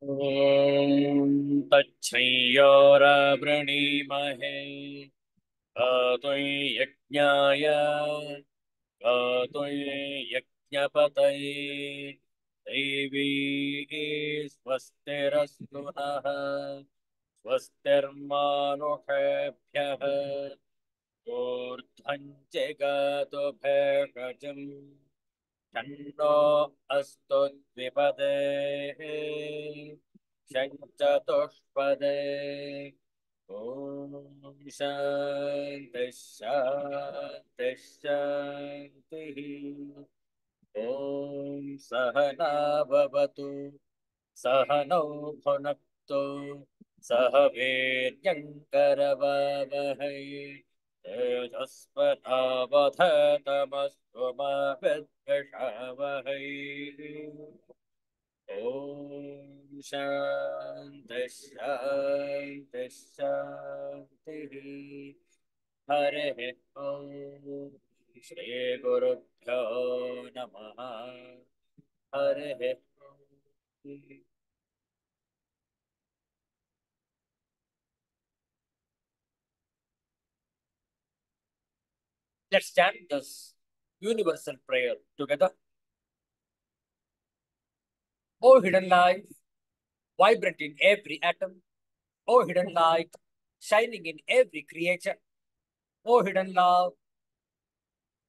ॐ तच्छ्रेयोरवृणीमहे गातुं यज्ञाय गातुं यज्ञपतये दैवी स्वस्तिरस्तु नः स्वस्तिर्मानुषेभ्यः ऊर्ध्वं जगातु भेषजम् षण्णो अस्तु द्विपदे षट्चतुष्पदे ॐ शान्तिः शान्तिः शान्तिः ॐ सहना भवतु सहनौ भुनक्तु सह वीर्यङ्करवावहै तेजस्वधावधतमस्तु मा विद्विषावहै ॐ शान्तिः शान्तिः शान्तिः हरिः ॐ श्रीगुरुभ्यो नमः हरिः ॐ Let's chant this universal prayer together. O hidden light, vibrant in every atom. O hidden light, shining in every creature. O hidden love,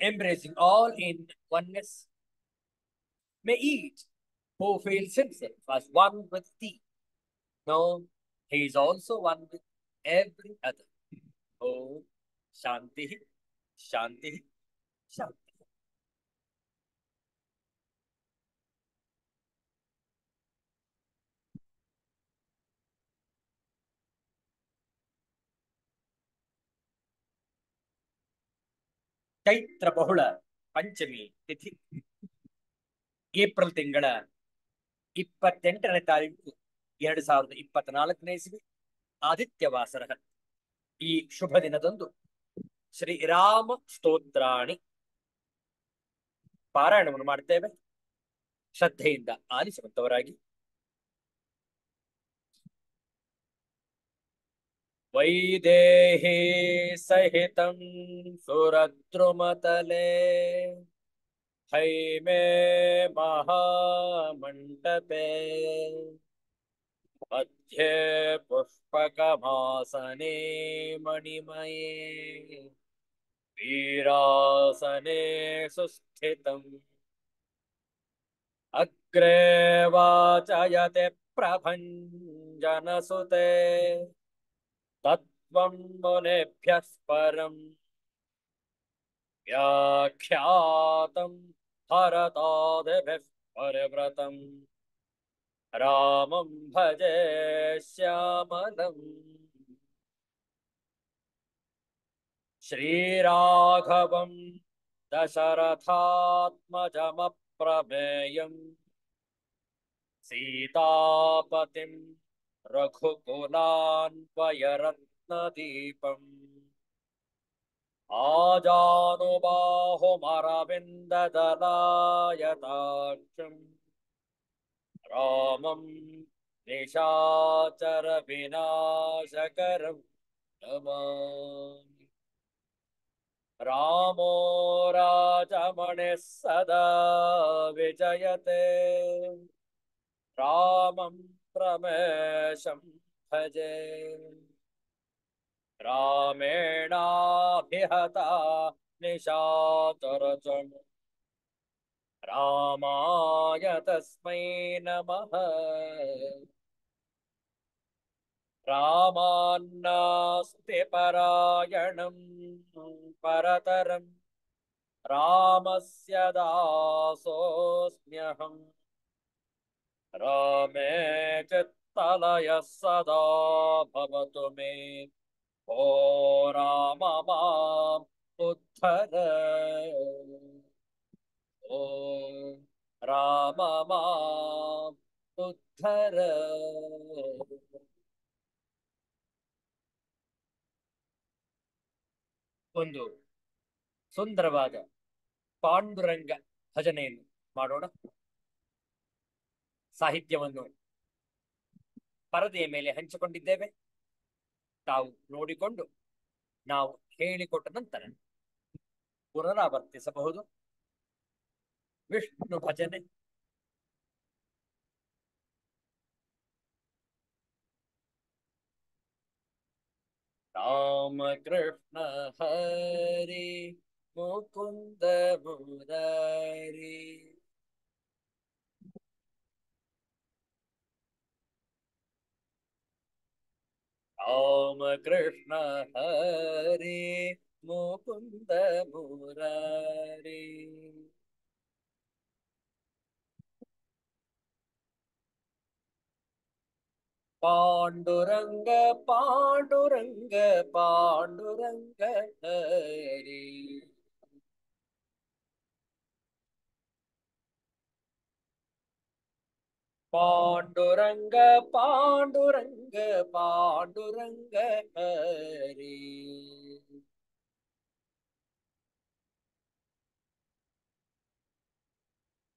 embracing all in oneness. May each who feels himself as one with thee know he is also one with every other. Om Shanti, Shanti, Shanti. Chaitra ಬಹುಳ Panchami ತಿಥಿ April ತಿಂಗಳ 28ನೇ ತಾರೀಕು 2024ನೇ ಇಸವಿ ಆದಿತ್ಯ ವಾಸರ ಈ ಶುಭ ದಿನದಂದು ಶ್ರೀರಾಮ ಸ್ತೋತ್ರಾಣಿ ಪಾರಾಯಣವನ್ನು ಮಾಡ್ತೇವೆ. ಶ್ರದ್ಧೆಯಿಂದ ಆಲಿಸುವಂತವರಾಗಿ. ವೈದೇಹಿ ಸಹಿತಂ ಸುರದ್ರುಮತಲೆ ಹೈಮೇ ಮಹಾಮಂಟಪೆ मध्ये पुष्पकमासने मणिमये वीरासने सुस्थितम् अग्रे वाचयते प्रभञ्जनसुते तत्त्वं मुनेभ्यः परम् व्याख्यातं भरतादिभिः परिव्रतम् रामं भजे श्यामलम् श्रीराघवं दशरथात्मजमप्रमेयम् सीतापतिं रघुकुलान्वयरत्नदीपम् आजानुबाहुमरविन्ददलायताक्षम् रामं निशाचर विनाशकरं नमामि। रामो राजमणिः सदा विजयते रामं प्रमेशं भजे रामेणाभिहता निशाचरचम् रामाय तस्मै नमः। रामान्नास्ति परायणं परतरं रामस्य दासोऽस्म्यहम् रामे चित्तलयः सदा भवतु मे ओ राम माम् उद्धर ओ राम माम् उद्धर। ಒಂದು ಸುಂದರವಾದ ಪಾಂಡುರಂಗ ಭಜನೆಯನ್ನು ಮಾಡೋಣ. ಸಾಹಿತ್ಯವನ್ನು ಪರದೆಯ ಮೇಲೆ ಹಂಚಿಕೊಂಡಿದ್ದೇವೆ. ತಾವು ನೋಡಿಕೊಂಡು ನಾವು ಹೇಳಿಕೊಟ್ಟ ನಂತರ ಪುನರಾವರ್ತಿಸಬಹುದು. ವಿಷ್ಣು ಭಜನೆ. ರಾಮ ಕೃಷ್ಣ ಹರಿ ಮುಕುಂದ ಮುರಾರಿ. ರಾಮ ಕೃಷ್ಣ ಹರಿ ಮುಕುಂದ ಮುರಾರಿ. ಪಾಂಡುರಂಗ ಪಾಂಡುರಂಗ ಪಾಂಡುರಂಗ ಹರಿ. ಪಾಂಡುರಂಗ ಪಾಂಡುರಂಗ ಪಾಂಡುರಂಗ ಹರಿ.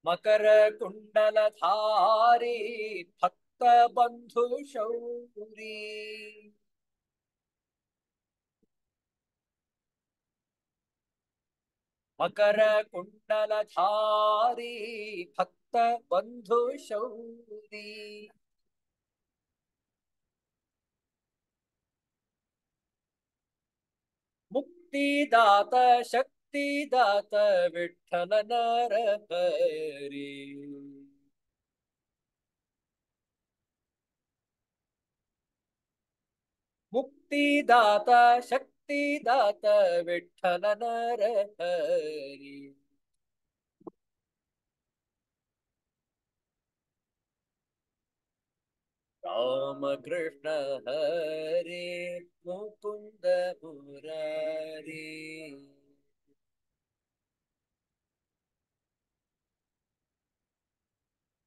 ಮಕರ ಕುಂಡಲಧಾರಿ ಭಕ್ತ ಬಂಧು ಶೌರಿ. ಮಕರ ಕುಂಡಲಧಾರಿ ಭಕ್ತ ಬಂಧು ಶೌರಿ. ಮುಕ್ತಿದಾತ ಶಕ್ತಿದಾತ ವಿಠ್ಠಲ ನರಹರಿ. ಮುಕ್ತಿದಾತ ಶಕ್ತಿದಾತ ವಿಠ್ಠಲ ನರಹರಿ. ರಾಮ ಕೃಷ್ಣ ಹರಿ ಮುಕುಂದ ಮುರಾರಿ.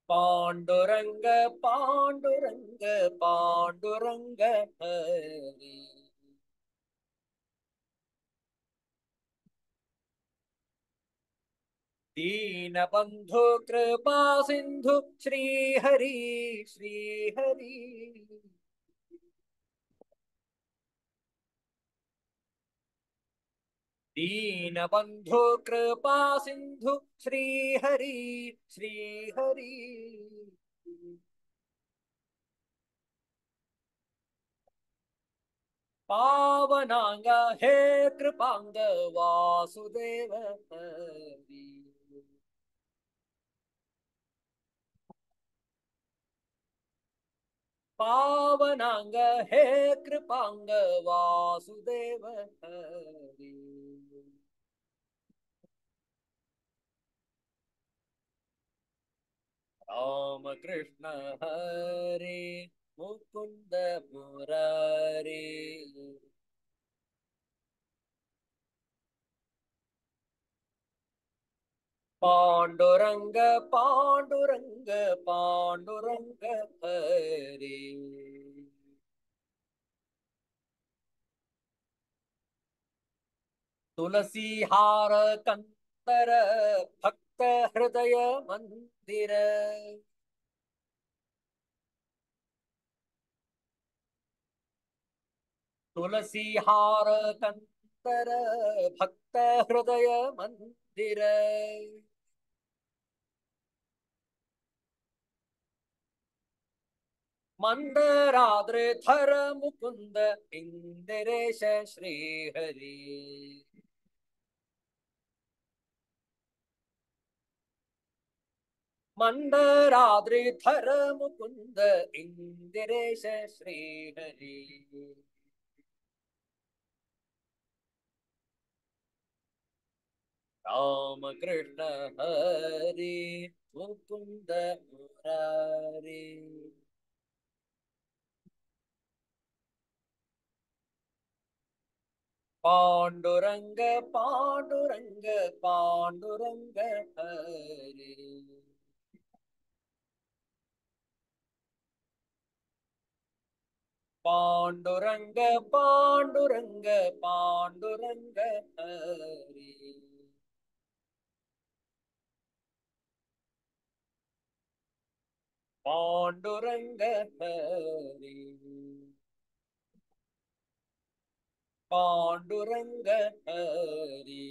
ಪಾಂಡುರಂಗ ಪಾಂಡುರಂಗ ಪಾಂಡುರಂಗ ಹರಿ. ದೀನಬಂಧು ಕೃಪಾ ಸಿಂಧು ಶ್ರೀಹರಿ ಶ್ರೀಹರಿ. ದೀನಬಂಧು ಕೃಪಾ ಸಿಂಧು ಶ್ರೀಹರಿ ಶ್ರೀಹರಿ. ಪಾವನಾಂಗ ಹೇ ಕೃಪಾಂಗ ವಾಸುದೇವ ಹರಿ. ಪಾವನಾಂಗ ಹೇ ಕೃಪಾಂಗ ವಾಸುದೇವ ಹರಿ. ರಾಮ ಕೃಷ್ಣ ಹರಿ ಮುಕುಂದ ಮುರಾರಿ. ಪಾಂಡುರಂಗ ಪಾಂಡುರಂಗ ಪಾಂಡುರಂಗ ಹರಿ. ತುಳಸಿ ಹಾರ ಕಂತರ ಭಕ್ತ ಹೃದಯ ಮಂದಿರ. ತುಳಸಿ ಹಾರ ಕಂತರ ಭಕ್ತ ಹೃದಯ ಮಂದಿರ. ಮಂದರಾದ್ರೆ ಥರ ಮುಕುಂದ ಇಂದಿರೇಶ ಶ್ರೀಹರಿ. ಮಂದರಾದ್ರಿ ಥರ ಮುಕುಂದ ಇಂದಿರೇಶ ಶ್ರೀಹರಿ. ರಾಮ ಕೃಷ್ಣ ಹರಿ ಮುಕುಂದ ಮುರಾರಿ. ಪಾಂಡುರಂಗ ಪಾಂಡುರಂಗ ಪಾಂಡುರಂಗ ಹರಿ. ಪಾಂಡುರಂಗ ಪಾಂಡುರಂಗ ಪಾಂಡುರಂಗ ಹರಿ. पांडुरंग हरि पांडुरंग हरि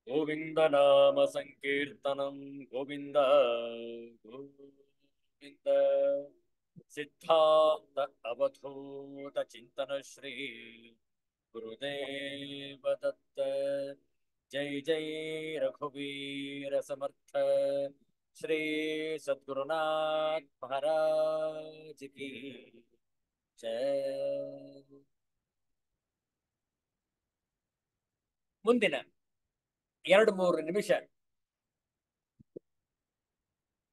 गोविंद नाम संकीर्तनम गोविंद गोविंद सिद्धार्थ अवधूत चिंतन श्री गुरुदेव दत्त जय जय रघुवीर समर्थ श्री सद्गुरुनाथ महाराज की जय. ಮುಂದಿನ 2-3 ನಿಮಿಷ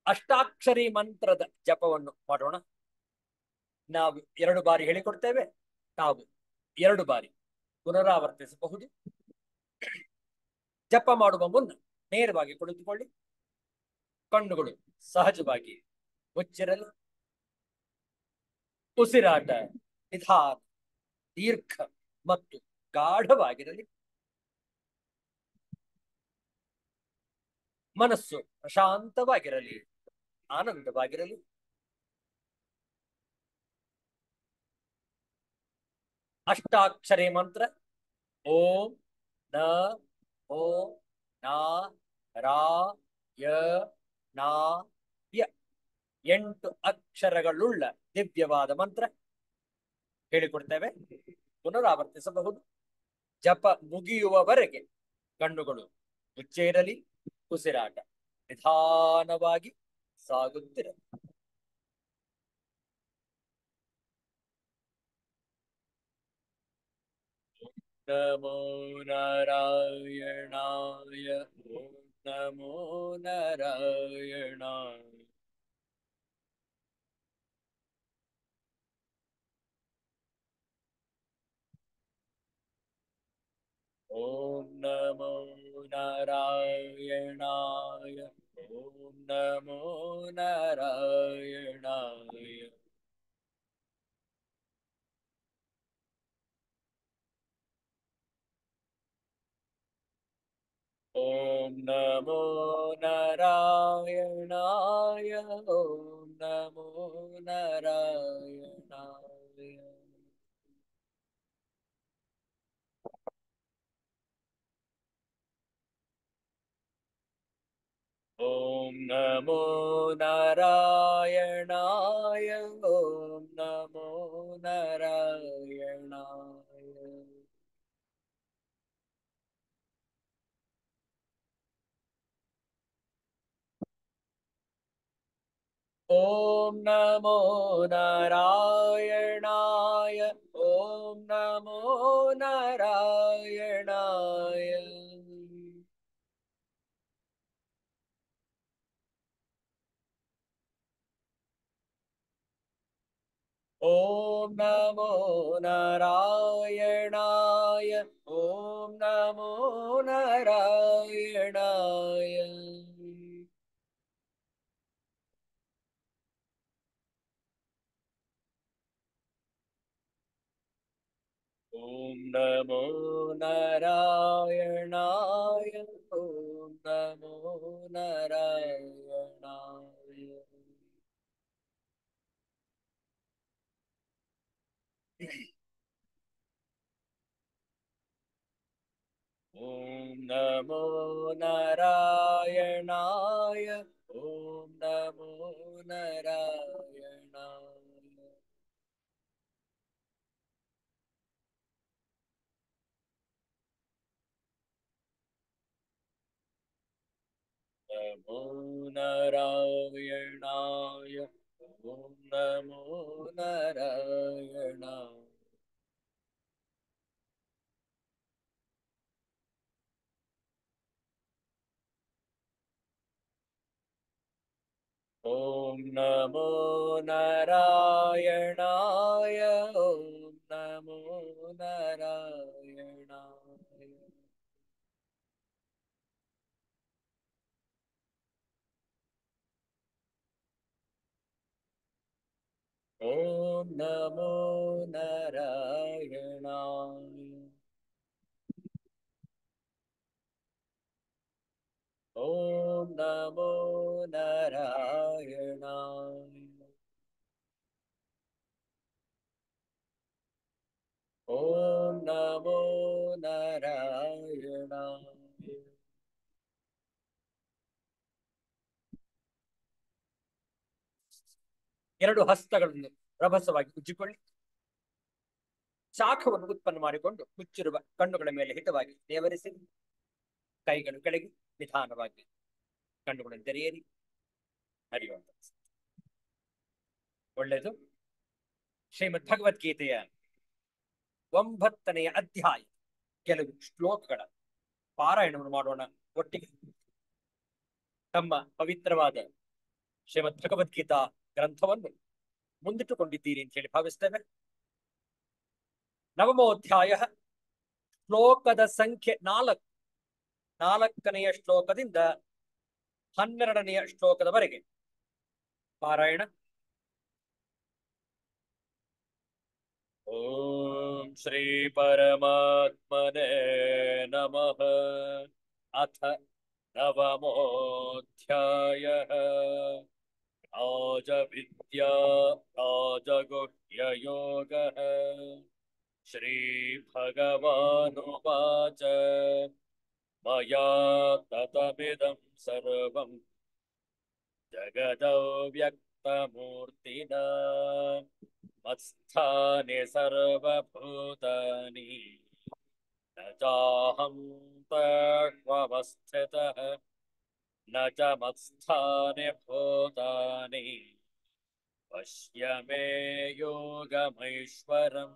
ಅಷ್ಟಾಕ್ಷರಿ ಮಂತ್ರದ ಜಪವನ್ನು ಮಾಡೋಣ. ನಾವು 2 ಬಾರಿ ಹೇಳಿಕೊಡ್ತೇವೆ, ತಾವು 2 ಬಾರಿ ಪುನರಾವರ್ತಿಸಬಹುದು. ಜಪ ಮಾಡುವ ಮುನ್ನ ನೇರವಾಗಿ ಕುಳಿತುಕೊಳ್ಳಿ. ಕಣ್ಣುಗಳು ಸಹಜವಾಗಿ ಮುಚ್ಚಿರಲಿ. ಉಸಿರಾಟ ನಿಧಾನ, ದೀರ್ಘ ಮತ್ತು ಗಾಢವಾಗಿರಲಿ. ಮನಸ್ಸು ಪ್ರಶಾಂತವಾಗಿರಲಿ, ಆನಂದವಾಗಿರಲಿ. ಅಷ್ಟಾಕ್ಷರಿ ಮಂತ್ರ ಓಂ ನ ಓ ನಾ ರಾ ಯ ನಾ ಯ 8 ಅಕ್ಷರಗಳುಳ್ಳ ದಿವ್ಯವಾದ ಮಂತ್ರ ಹೇಳಿಕೊಡ್ತೇವೆ. ಪುನರಾವರ್ತಿಸಬಹುದು. ಜಪ ಮುಗಿಯುವವರೆಗೆ ಕಣ್ಣುಗಳು ಮುಚ್ಚೇ ಇರಲಿ. ಉಸಿರಾಟ ನಿಧಾನವಾಗಿ ಸಾಗುತ್ತಿರಲಿ. ನಮೋ ನಾರಾಯಣಾಯ ಓಂ ನಮೋ ನಾರಾಯಣಾಯ. ಓಂ ನಮೋ ನಾರಾಯಣಾಯ ಓಂ ನಮೋ ನಾರಾಯಣಾಯ. ಓಂ ನಮೋ ನಾರಾಯಣಾಯ ಓಂ ನಮೋ ನಾರಾಯಣಾಯ. ಓಂ ನಮೋ ನಾರಾಯಣಾಯ ಓಂ ನಮೋ ನಾರಾಯಣಾಯ. ಓಂ ನಮೋ ನಾರಾಯಣಾಯ ಓಂ ನಮೋ ನಾರಾಯಣಾಯ. ಓಂ ನಮೋ ನಾರಾಯಣಾಯ ಓಂ ನಮೋ ನಾರಾಯಣಾಯ. ಓಂ ನಮೋ ನಾರಾಯಣಾಯ ಓಂ ನಮೋ ನಾರಾಯಣಾಯ. ಓಂ ನಮೋ ನಾರಾಯಣಾಯ ಓಂ ನಮೋ ನಾರಾಯಣಾಯ. ನಮೋ ನಾರಾಯಣಾಯ ಓಂ ನಮೋ ನಾರಾಯಣಾಯ. ಓಂ ನಮೋ ನಾರಾಯಣಾಯ ಓಂ ನಮೋ ನಾರಾಯಣಾಯ. ಓಂ ನಮೋ ನಾರಾಯಣಾಯ ಓಂ ಓಂ ನಮೋ ನಾರಾಯಣ. ಎರಡು ಹಸ್ತಗಳನ್ನು ರಭಸವಾಗಿ ಉಜ್ಜಿಕೊಳ್ಳಿ. ಶಾಖವನ್ನು ಉತ್ಪನ್ನ ಮಾಡಿಕೊಂಡು ಮುಚ್ಚಿರುವ ಕಣ್ಣುಗಳ ಮೇಲೆ ಹಿತವಾಗಿ ದೇವರಿಸಿ, ಕೈಗಳು ಕೆಳಗೆ ನಿಧಾನವಾಗಿ ಕಣ್ಣುಗಳನ್ನು ತೆರೆಯಿರಿ. ಹರಿಯುವಂತ ಒಳ್ಳೆಯದು. ಶ್ರೀಮದ್ ಭಗವದ್ಗೀತೆಯ 9ನೇ ಅಧ್ಯಾಯ ಕೆಲವು ಶ್ಲೋಕಗಳ ಪಾರಾಯಣವನ್ನು ಮಾಡೋಣ ಒಟ್ಟಿಗೆ. ತಮ್ಮ ಪವಿತ್ರವಾದ ಶ್ರೀಮದ್ ಭಗವದ್ಗೀತಾ ಗ್ರಂಥವನ್ನು ಮುಂದಿಟ್ಟುಕೊಂಡಿದ್ದೀರಿ ಅಂತ ಹೇಳಿ ಭಾವಿಸ್ತೇವೆ. ನವಮೋಧ್ಯಾಯ ಶ್ಲೋಕದ ಸಂಖ್ಯೆ 4. 4ನೆಯ ಶ್ಲೋಕದಿಂದ 12ನೆಯ ಶ್ಲೋಕದವರೆಗೆ ಪಾರಾಯಣ. ಓಂ ಶ್ರೀ ಪರಮಾತ್ಮನೇ ನಮಃ. ಅಥ ನವಮೋಧ್ಯಾಯಃ. ರಾಜವಿದ್ಯಾ ರಾಜಗುಹ್ಯಯೋಗಃ. ಶ್ರೀಭಗವಾನುವಾಚ ಮಯಾ ತತಮಿದಂ ಸರ್ವಂ ಜಗದವ್ಯಕ್ತಮೂರ್ತಿನಾ ಮತ್ಸ್ಥಾನಿ ಸರ್ವಭೂತಾನಿ ನ ಚಾಹಂ ತತ್ವಮಸ್ಥಿತಃ ನ ಚ ಮತ್ಸ್ಥಾನಿ ಭೂತಾನಿ ಪಶ್ಯ ಮೇ ಯೋಗಮೈಶ್ವರಂ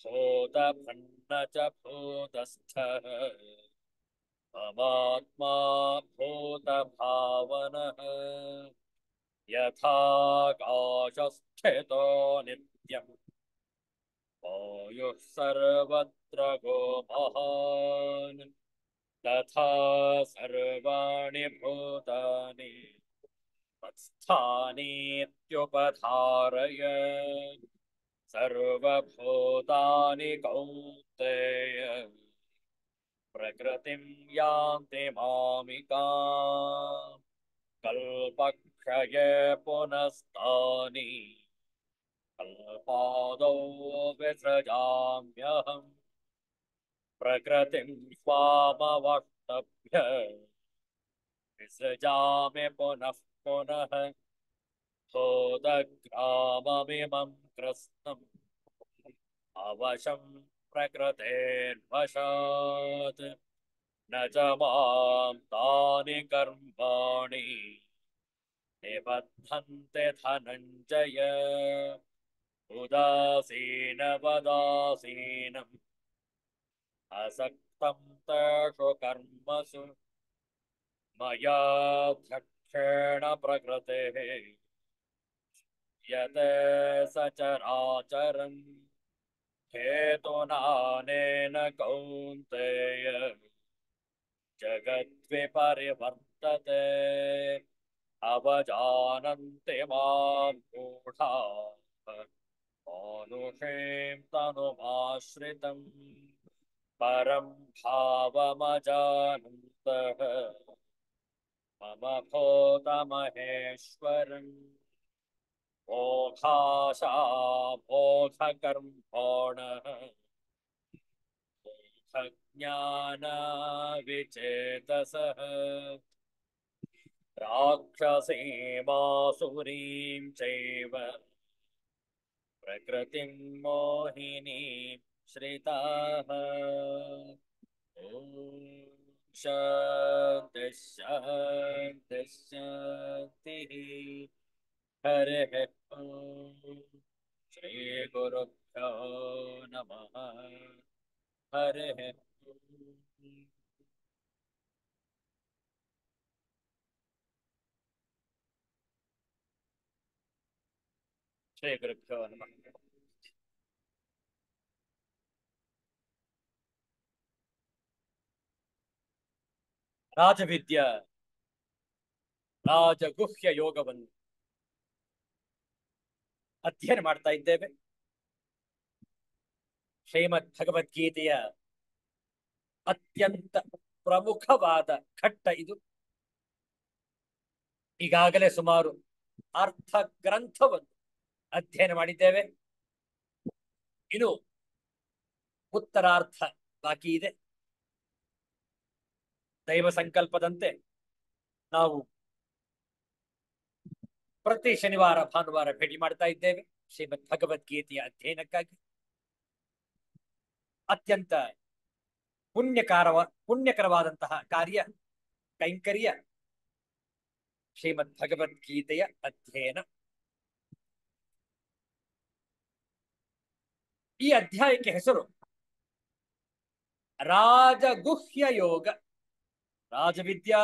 ಭೂತಭನ್ನ ಚ ಭೂತಸ್ಥಃ ಮಮಾತ್ಮಾ ಭೂತಭಾವನಃ ಯಥಾಕಾಶಸ್ಥಿತೋ ನಿತ್ಯಂ ವಾಯುಃ ಸರ್ವತ್ರ ಗೋ ಮಹಾನ್ ತಥಾ ಸರ್ವಾಣಿ ಭೂತಾನಿ ಮತ್ಸ್ಥಾನೀತ್ಯುಪಧಾರಯ. ಸರ್ವಭೂತಾನಿ ಕೌಂತೆಯ ಪ್ರಕೃತಿಂ ಯಾಂತಿ ಮಾಮಿಕಾಂ ಕಲ್ಪಕ್ಷಯೇ ಪುನಸ್ತಾನಿ ಕಲ್ಪಾದೌ ವಿಸೃಜಾಮ್ಯಹಂ ಪ್ರಕೃತಿಂ ಸ್ವಾಮವಷ್ಟಭ್ಯ ವಿಸೃಜಾಮಿ ಪುನಃ ಪುನಃ. ಭೂತಗ್ರಾಮಮಿಮಂ ಕೃತ್ಸ್ನಂ ಅವಶಂ ಪ್ರಕೃತೇರ್ವಶಾತ್ ನ ಚ ಮಾಂ ತಾನಿ ಕರ್ಮಾಣಿ ನಿಬದ್ಧಂತೆ ಧನಂಜಯ. ಉದಾಸೀನವದಾಸೀನಂ ಅಸಕ್ತಂ ತೇಷು ಕರ್ಮಸು ಮಯಾಧ್ಯಕ್ಷೇಣ ಪ್ರಕೃತೇಃ ಯತ್ ಸಚರಾಚರಂ ಹೇತುನಾನೇನ ಕೌಂತೆಯ ಜಗದ್ವಿಪರಿವರ್ತತೆ. ಅವಜಾನಂತೆ ಮಾಂ ಮೂಢಾಃ ಮಾನುಷೀಂ ತನುಮಾಶ್ರಿತಂ ಪರಂ ಭಾವಮಜಾನन्तಃ ಮಮ ಭೂತಮಹೇಶ್ವರಂ. ಮೋಕ್ಷಾಶಾ ಮೋಕ್ಷಕರ್ಮೋಣಃ ಮೋಕ್ಷಜ್ಞಾನವಿಚೇತಸಃ ರಾಕ್ಷಸೀಮಾಸುರೀಂ ಚೈವ ಪ್ರಕೃತಿಂ ಮೋಹಿನೀಂ ಶ್ರಿತಾಃ. ಓಂ ಶಾಂತಿ ಶಾಂತಿ ಶಾಂತಿಃ. ಹರಿಃ ಓಂ. ಶ್ರೀ ಗುರುಭ್ಯೋ ನಮಃ. ಹರಿಃ ಓಂ. ಶ್ರೀ ಗುರುಭ್ಯೋ ನಮಃ. ರಾಜವಿದ್ಯ ರಾಜಗುಹ್ಯ ಯೋಗವನ್ನು ಅಧ್ಯಯನ ಮಾಡ್ತಾ ಇದ್ದೇವೆ. ಶ್ರೀಮದ್ ಭಗವದ್ಗೀತೆಯ ಅತ್ಯಂತ ಪ್ರಮುಖವಾದ ಘಟ್ಟ ಇದು. ಈಗಾಗಲೇ ಸುಮಾರು ಅರ್ಥ ಗ್ರಂಥವನ್ನು ಅಧ್ಯಯನ ಮಾಡಿದ್ದೇವೆ. ಇನ್ನು ಉತ್ತರಾರ್ಧ ಬಾಕಿ ಇದೆ. ದೈವ ಸಂಕಲ್ಪದಂತೆ ನಾವು ಪ್ರತಿ ಶನಿವಾರ ಭಾನುವಾರ ಭೇಟಿ ಮಾಡ್ತಾ ಇದ್ದೇವೆ ಶ್ರೀಮದ್ ಭಗವದ್ಗೀತೆಯ ಅಧ್ಯಯನಕ್ಕಾಗಿ. ಅತ್ಯಂತ ಪುಣ್ಯಕರವಾದಂತಹ ಕಾರ್ಯ ಕೈಂಕರ್ಯ ಶ್ರೀಮದ್ ಭಗವದ್ಗೀತೆಯ ಅಧ್ಯಯನ. ಈ ಅಧ್ಯಾಯಕ್ಕೆ ಹೆಸರು ರಾಜಗುಹ್ಯ ಯೋಗ. ರಾಜವಿದ್ಯಾ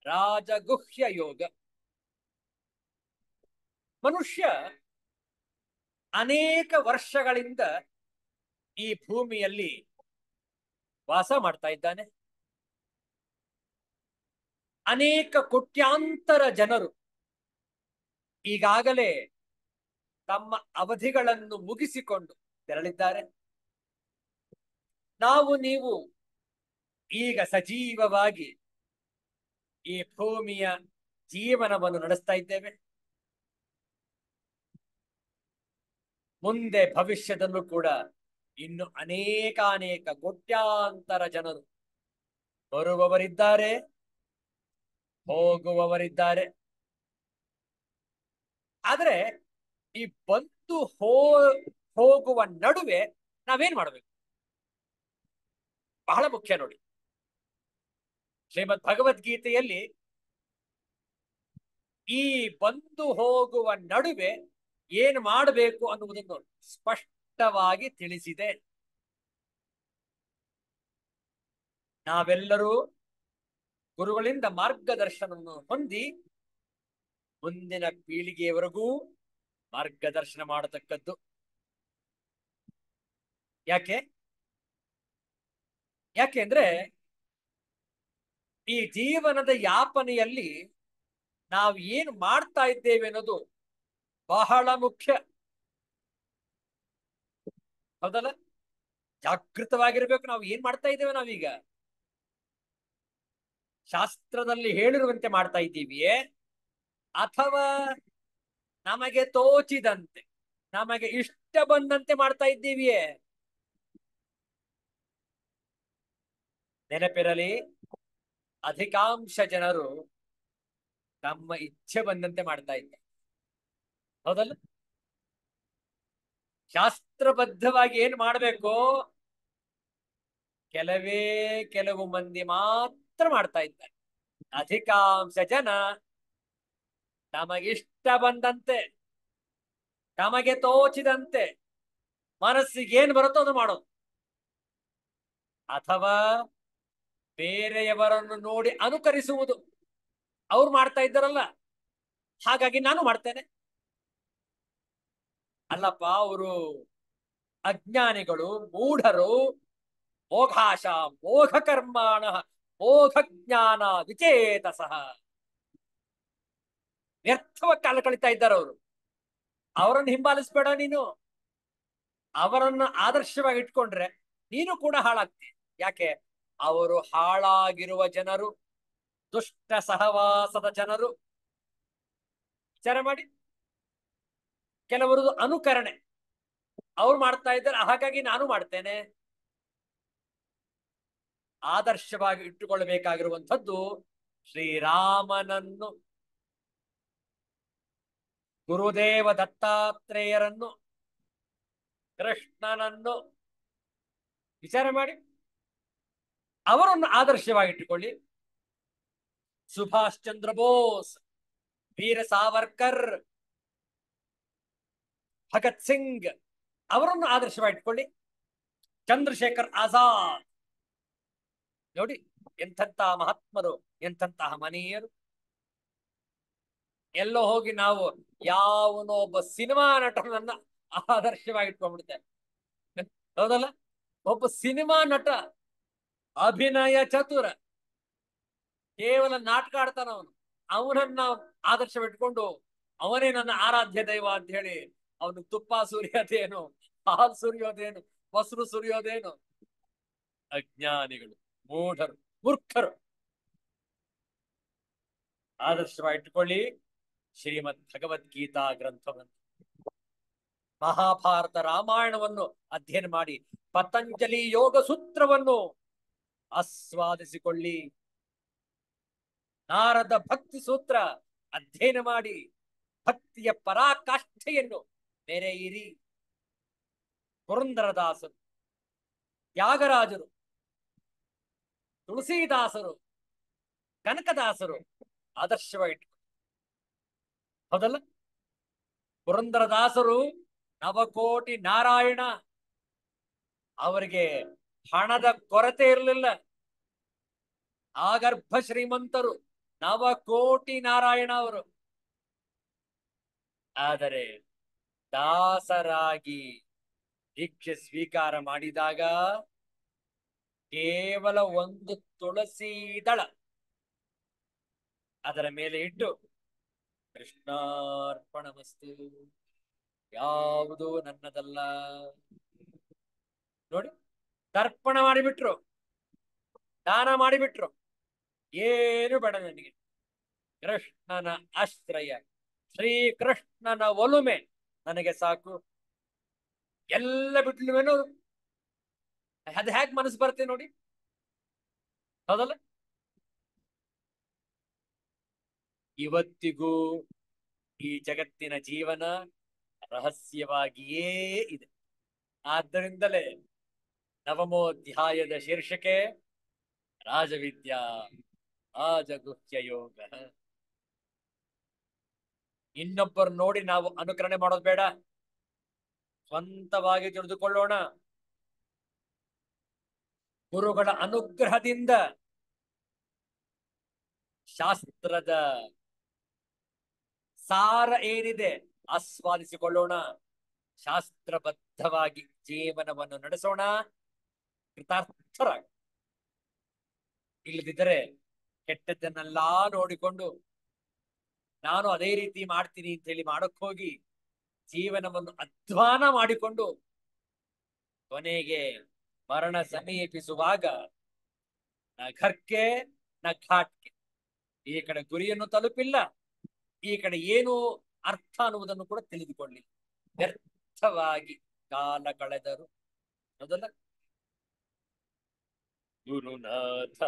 ರಾಜಗುಹ್ಯ ಯೋಗ. ಮನುಷ್ಯ ಅನೇಕ ವರ್ಷಗಳಿಂದ ಈ ಭೂಮಿಯಲ್ಲಿ ವಾಸ ಮಾಡ್ತಾ ಇದ್ದಾನೆ. ಅನೇಕ ಕೋಟ್ಯಾಂತರ ಜನರು ಈಗಾಗಲೇ ತಮ್ಮ ಅವಧಿಗಳನ್ನು ಮುಗಿಸಿಕೊಂಡು ತೆರಳಿದ್ದಾರೆ. ನಾವು ನೀವು ಈಗ ಸಜೀವವಾಗಿ ಈ ಭೂಮಿಯ ಜೀವನವನ್ನು ನಡೆಸ್ತಾ ಇದ್ದೇವೆ. ಮುಂದೆ ಭವಿಷ್ಯದಲ್ಲೂ ಕೂಡ ಇನ್ನು ಅನೇಕ ಕೋಟ್ಯಾಂತರ ಜನರು ಬರುವವರಿದ್ದಾರೆ, ಹೋಗುವವರಿದ್ದಾರೆ. ಆದರೆ ಈ ಬಂದು ಹೋಗುವ ನಡುವೆ ನಾವೇನ್ ಮಾಡಬೇಕು? ಬಹಳ ಮುಖ್ಯ ನೋಡಿ. ಶ್ರೀಮದ್ ಭಗವದ್ಗೀತೆಯಲ್ಲಿ ಈ ಬಂದು ಹೋಗುವ ನಡುವೆ ಏನು ಮಾಡಬೇಕು ಅನ್ನುವುದನ್ನು ಸ್ಪಷ್ಟವಾಗಿ ತಿಳಿಸಿದೆ. ನಾವೆಲ್ಲರೂ ಗುರುಗಳಿಂದ ಮಾರ್ಗದರ್ಶನವನ್ನು ಹೊಂದಿ ಮುಂದಿನ ಪೀಳಿಗೆಯವರೆಗೂ ಮಾರ್ಗದರ್ಶನ ಮಾಡತಕ್ಕದ್ದು. ಯಾಕೆಂದ್ರೆ ಈ ಜೀವನದ ಯಾಪನೆಯಲ್ಲಿ ನಾವು ಏನು ಮಾಡ್ತಾ ಇದ್ದೇವೆ ಅನ್ನೋದು ಬಹಳ ಮುಖ್ಯ. ಹೌದಲ್ಲ? ಜಾಗೃತವಾಗಿರ್ಬೇಕು. ನಾವು ಏನ್ ಮಾಡ್ತಾ ಇದ್ದೇವೆ? ನಾವೀಗ ಶಾಸ್ತ್ರದಲ್ಲಿ ಹೇಳಿರುವಂತೆ ಮಾಡ್ತಾ ಇದ್ದೀವಿಯೇ, ಅಥವಾ ನಮಗೆ ತೋಚಿದಂತೆ ನಮಗೆ ಇಷ್ಟ ಬಂದಂತೆ ಮಾಡ್ತಾ ಇದ್ದೀವಿಯೇ? ನೆನಪಿರಲಿ, ಅಧಿಕಾಂಶ ಜನರು ತಮ್ಮ ಇಚ್ಛೆ ಬಂದಂತೆ ಮಾಡ್ತಾ ಇದ್ದಾರೆ. ಹೌದಲ್ಲ? ಶಾಸ್ತ್ರಬದ್ಧವಾಗಿ ಏನ್ ಮಾಡಬೇಕು ಕೆಲವು ಮಂದಿ ಮಾತ್ರ ಮಾಡ್ತಾ ಇದ್ದಾರೆ. ಅಧಿಕಾಂಶ ಜನ ತಮಗಿಷ್ಟ ಬಂದಂತೆ, ತಮಗೆ ತೋಚಿದಂತೆ, ಮನಸ್ಸಿಗೆ ಏನ್ ಬರುತ್ತೋ ಅದು ಮಾಡೋದು, ಅಥವಾ ಬೇರೆಯವರನ್ನು ನೋಡಿ ಅನುಕರಿಸುವುದು. ಅವ್ರು ಮಾಡ್ತಾ ಇದ್ದಾರಲ್ಲ ಹಾಗಾಗಿ ನಾನು ಮಾಡ್ತೇನೆ. ಅಲ್ಲಪ್ಪ, ಅವರು ಅಜ್ಞಾನಿಗಳು, ಮೂಢರು. ಮೋಘಾಶ ಮೋಘ ಕರ್ಮಾಣ ಮೋಘ ಜ್ಞಾನ ವಿಚೇತಸಃ. ವ್ಯರ್ಥವಾಗಿ ಕಾಲ ಕಳೀತಾ ಇದ್ದಾರೆ ಅವರು. ಅವರನ್ನು ಹಿಂಬಾಲಿಸ್ಬೇಡ ನೀನು. ಅವರನ್ನು ಆದರ್ಶವಾಗಿ ಇಟ್ಕೊಂಡ್ರೆ ನೀನು ಕೂಡ ಹಾಳಾಗ್ತಿ. ಯಾಕೆ? ಅವರು ಹಾಳಾಗಿರುವ ಜನರು, ದುಷ್ಟ ಸಹವಾಸದ ಜನರು. ವಿಚಾರ ಮಾಡಿ. ಕೆಲವರದು ಅನುಕರಣೆ, ಅವ್ರು ಮಾಡ್ತಾ ಇದ್ದಾರೆ ಹಾಗಾಗಿ ನಾನು ಮಾಡ್ತೇನೆ. ಆದರ್ಶವಾಗಿ ಇಟ್ಟುಕೊಳ್ಳಬೇಕಾಗಿರುವಂಥದ್ದು ಶ್ರೀರಾಮನನ್ನು, ಗುರುದೇವ ದತ್ತಾತ್ರೇಯರನ್ನು, ಕೃಷ್ಣನನ್ನು. ವಿಚಾರ ಮಾಡಿ. ಅವರನ್ನು ಆದರ್ಶವಾಗಿಟ್ಟುಕೊಳ್ಳಿ. ಸುಭಾಷ್ ಚಂದ್ರ ಬೋಸ್, ವೀರ ಸಾವರ್ಕರ್, ಭಗತ್ ಸಿಂಗ್ ಅವರನ್ನು ಆದರ್ಶವಾಗಿಟ್ಕೊಳ್ಳಿ. ಚಂದ್ರಶೇಖರ್ ಆಜಾದ್ ನೋಡಿ, ಎಂಥಂತಹ ಮಹಾತ್ಮರು, ಎಂಥಂತಹ ಮನೀಯರು. ಎಲ್ಲೋ ಹೋಗಿ ನಾವು ಯಾವನೋ ಒಬ್ಬ ಸಿನಿಮಾ ನಟನನ್ನ ಆದರ್ಶವಾಗಿಟ್ಕೊಂಡ್ಬಿಡ್ತೇವೆ. ಹೌದಲ್ಲ? ಒಬ್ಬ ಸಿನಿಮಾ ನಟ, ಅಭಿನಯ ಚತುರ, ಕೇವಲ ನಾಟಕ ಆಡ್ತಾನ ಅವನನ್ನ ಆದರ್ಶವಿಟ್ಕೊಂಡು ಅವನೇ ನನ್ನ ಆರಾಧ್ಯ ದೈವ ಅಂತ ಹೇಳಿ ಅವನು ತುಪ್ಪ ಸುರಿಯೋದೇನು, ಹಾಲು ಸುರಿಯೋದೇನು, ಮೊಸರು ಸುರಿಯೋದೇನು? ಅಜ್ಞಾನಿಗಳು, ಮೂಢರು, ಮೂರ್ಖರು. ಆದರ್ಶವಾಗಿಟ್ಟುಕೊಳ್ಳಿ ಶ್ರೀಮದ್ ಭಗವದ್ಗೀತಾ ಗ್ರಂಥವನ್ನು. ಮಹಾಭಾರತ ರಾಮಾಯಣವನ್ನು ಅಧ್ಯಯನ ಮಾಡಿ ಪತಂಜಲಿ ಯೋಗ ಸೂತ್ರವನ್ನು ಆಸ್ವಾದಿಸಿಕೊಳ್ಳಿ. ನಾರದ ಭಕ್ತಿ ಸೂತ್ರ ಅಧ್ಯಯನ ಮಾಡಿ ಭಕ್ತಿಯ ಪರಾಕಾಷ್ಠೆಯನ್ನು ಮೆರೆಯಿರಿ. ಪುರಂದರದಾಸರು, ತ್ಯಾಗರಾಜರು, ತುಳಸಿದಾಸರು, ಕನಕದಾಸರು ಆದರ್ಶವಾಗಿಟ್ಟು. ಹೌದಲ್ಲ? ಪುರಂದರದಾಸರು ನವಕೋಟಿ ನಾರಾಯಣ, ಅವರಿಗೆ ಹಣದ ಕೊರತೆ ಇರಲಿಲ್ಲ. ಆಗರ್ಭ ಶ್ರೀಮಂತರು, ನವಕೋಟಿ ನಾರಾಯಣ ಅವರು. ಆದರೆ ದಾಸರಾಗಿ ದೀಕ್ಷೆ ಸ್ವೀಕಾರ ಮಾಡಿದಾಗ ಕೇವಲ ಒಂದು ತುಳಸಿ ದಳ ಅದರ ಮೇಲೆ ಇಟ್ಟು ಕೃಷ್ಣಾರ್ಪಣಮಸ್ತು, ಯಾವುದೂ ನನ್ನದಲ್ಲ ನೋಡಿ, ತರ್ಪಣ ಮಾಡಿಬಿಟ್ರು, ದಾನ ಮಾಡಿಬಿಟ್ರು. ಏನು ಬೇಡ ನನಗೆ, ಕೃಷ್ಣನ ಆಶ್ರಯ, ಶ್ರೀಕೃಷ್ಣನ ಒಲುಮೆ ನನಗೆ ಸಾಕು. ಎಲ್ಲ ಬಿಟ್ಲುವೇನು ಅದು ಹೇಗೆ ಮನಸ್ಸು ಬರುತ್ತೆ ನೋಡಿ. ಹೌದಲ್ಲ? ಇವತ್ತಿಗೂ ಈ ಜಗತ್ತಿನ ಜೀವನ ರಹಸ್ಯವಾಗಿಯೇ ಇದೆ. ಆದ್ದರಿಂದಲೇ ನವಮೋಧ್ಯಾಯದ ಶೀರ್ಷಿಕೆ ರಾಜವಿದ್ಯಾ ರಾಜಗುಹ್ಯ ಯೋಗ. ಇನ್ನೊಬ್ಬರು ನೋಡಿ ನಾವು ಅನುಕರಣೆ ಮಾಡೋದು ಬೇಡ, ಸ್ವಂತವಾಗಿ ತಿಳಿದುಕೊಳ್ಳೋಣ. ಗುರುಗಳ ಅನುಗ್ರಹದಿಂದ ಶಾಸ್ತ್ರದ ಸಾರ ಏನಿದೆ ಆಸ್ವಾದಿಸಿಕೊಳ್ಳೋಣ. ಶಾಸ್ತ್ರಬದ್ಧವಾಗಿ ಜೀವನವನ್ನು ನಡೆಸೋಣ, ಕೃತಾರ್ಥರಾಗ. ಇಲ್ಲದಿದ್ದರೆ ಕೆಟ್ಟದ್ದನ್ನೆಲ್ಲಾ ನೋಡಿಕೊಂಡು ನಾನು ಅದೇ ರೀತಿ ಮಾಡ್ತೀನಿ ಅಂತ ಹೇಳಿ ಮಾಡಕ್ ಹೋಗಿ ಜೀವನವನ್ನು ಅಧ್ವಾನ ಮಾಡಿಕೊಂಡು ಕೊನೆಗೆ ಮರಣ ಸಮೀಪಿಸುವಾಗ ನ ಘರ್ಕೆ ನ ಘಾಟ್ಗೆ, ಈ ಕಡೆ ಗುರಿಯನ್ನು ತಲುಪಿಲ್ಲ, ಈ ಕಡೆ ಏನು ಅರ್ಥ ಅನ್ನುವುದನ್ನು ಕೂಡ ತಿಳಿದುಕೊಳ್ಳಿ, ವ್ಯರ್ಥವಾಗಿ ಕಾಲ ಕಳೆದರು. ಮೊದಲ ಗುರುನಾಥ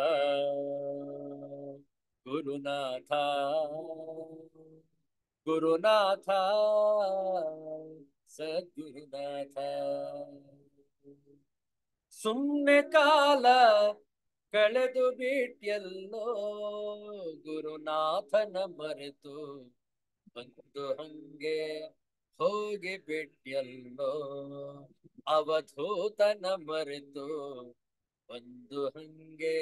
ಗುರುನಾಥ ಗುರುನಾಥ ಸದ್ಗುರುನಾಥ. ಸುಮ್ಮನೆ ಕಾಲ ಕಳೆದು ಬಿಟ್ಯಲ್ಲೋ, ಗುರುನಾಥನ ಮರೆತು ಬಂದು ಹಂಗೆ ಹೋಗಿ ಬಿಟ್ಯಲ್ಲೋ, ಅವಧೂತನ ಮರೆತು ಒಂದು ಹಂಗೆ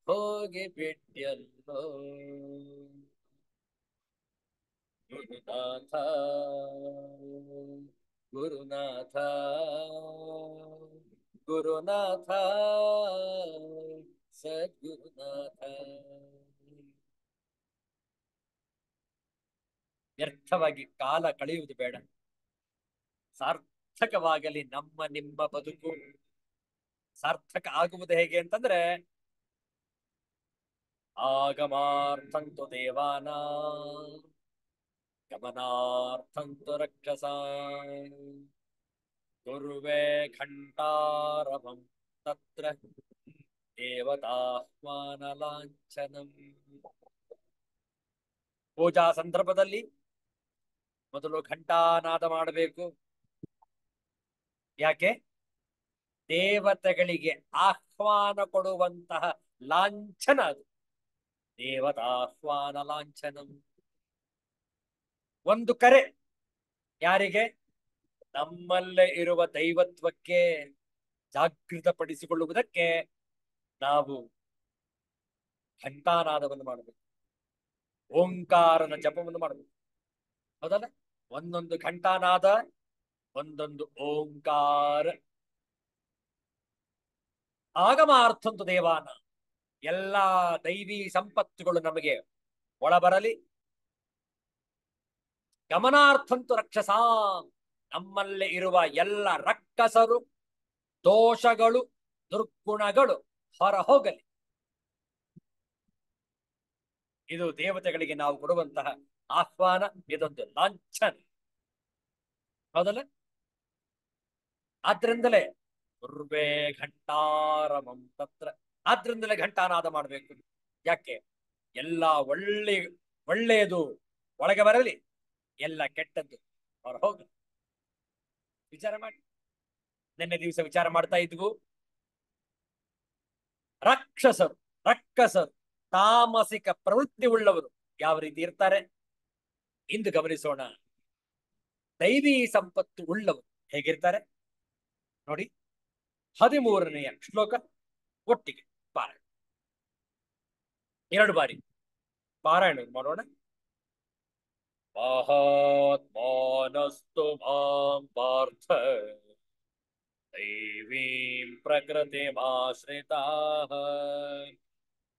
ಹೋಗಿ ಬಿಟ್ಯಲ್ಲೋ. ಗುರುನಾಥ ಗುರುನಾಥ ಗುರುನಾಥ ಸದ್ಗುರುನಾಥ. ವ್ಯರ್ಥವಾಗಿ ಕಾಲ ಕಳೆಯುವುದು ಬೇಡ, ಸಾರ್ಥಕವಾಗಲಿ ನಮ್ಮ ನಿಮ್ಮ ಬದುಕು. ಸಾರ್ಥಕ ಆಗುವುದು ಹೇಗೆ ಅಂತಂದ್ರೆ, ಆಗಮಾರ್ಥಂತು ದೇವಾನ ಗಮನಾರ್ಥಂತು ರಕ್ಷಸಾ ಗುರುವೇ ಘಂಟಾರವಂ ತತ್ರ ದೇವತಾಹ್ವಾನ ಲಾಂಛನಂ. ಪೂಜಾ ಸಂದರ್ಭದಲ್ಲಿ ಮೊದಲು ಘಂಟಾನಾದ ಮಾಡಬೇಕು. ಯಾಕೆ? ದೇವತೆಗಳಿಗೆ ಆಹ್ವಾನ ಕೊಡುವಂತಹ ಲಾಂಛನ ಅದು, ದೇವತಾಹ್ವಾನ ಲಾಂಛನಂ. ಒಂದು ಕರೆ ಯಾರಿಗೆ? ನಮ್ಮಲ್ಲೇ ಇರುವ ದೈವತ್ವಕ್ಕೆ ಜಾಗೃತಪಡಿಸಿಕೊಳ್ಳುವುದಕ್ಕೆ ನಾವು ಘಂಟಾನಾದವನ್ನು ಮಾಡಬೇಕು, ಓಂಕಾರನ ಜಪವನ್ನು ಮಾಡಬೇಕು. ಹೌದಲ್ಲ? ಒಂದೊಂದು ಘಂಟಾನಾದ, ಒಂದೊಂದು ಓಂಕಾರ. ಆಗಮಾರ್ಥಂತು ದೇವಾನ, ಎಲ್ಲಾ ದೈವಿ ಸಂಪತ್ತುಗಳು ನಮಗೆ ಒಳಬರಲಿ. ಗಮನಾರ್ಥಂತು ರಕ್ಷಸಾ, ನಮ್ಮಲ್ಲಿ ಇರುವ ಎಲ್ಲ ರಕ್ಕಸರು, ದೋಷಗಳು, ದುರ್ಗುಣಗಳು ಹೊರ ಹೋಗಲಿ. ಇದು ದೇವತೆಗಳಿಗೆ ನಾವು ಕೊಡುವಂತಹ ಆಹ್ವಾನ, ಇದೊಂದು ಲಾಂಛನ. ಹೌದಲ್ಲ? ಆದ್ರಿಂದಲೇ ಪೂರ್ವೇ ಘಂಟಾರಮಂ ತತ್ರ, ಆದ್ರಿಂದಲೇ ಘಂಟಾನಾದ ಮಾಡಬೇಕು. ಯಾಕೆ? ಎಲ್ಲ ಒಳ್ಳೆಯದು ಒಳಗೆ ಬರಲಿ, ಎಲ್ಲ ಕೆಟ್ಟದ್ದು ಹೊರ ಹೋಗಲಿ. ವಿಚಾರ ಮಾಡಿ. ನಿನ್ನೆ ದಿವಸ ವಿಚಾರ ಮಾಡ್ತಾ ಇದ್ವು, ರಾಕ್ಷಸರು ರಕ್ಕಸರು ತಾಮಸಿಕ ಪ್ರವೃತ್ತಿ ಉಳ್ಳವರು ಯಾವ ರೀತಿ ಇರ್ತಾರೆ ಇಂದು ಗಮನಿಸೋಣ. ದೈವಿ ಸಂಪತ್ತು ಉಳ್ಳವರು ಹೇಗಿರ್ತಾರೆ ನೋಡಿ. 13ನೆಯ ಶ್ಲೋಕ ಒಟ್ಟಿಗೆ ಪಾರಾಯಣ, 2 ಬಾರಿ ಪಾರಾಯಣ ಮಾಡೋಣ. ಮಹಾತ್ಮಾನಸ್ತು ಮಾಂ ಪಾರ್ಥ ದೈವೀಂ ಪ್ರಕೃತಿಮಾಶ್ರಿತಾಃ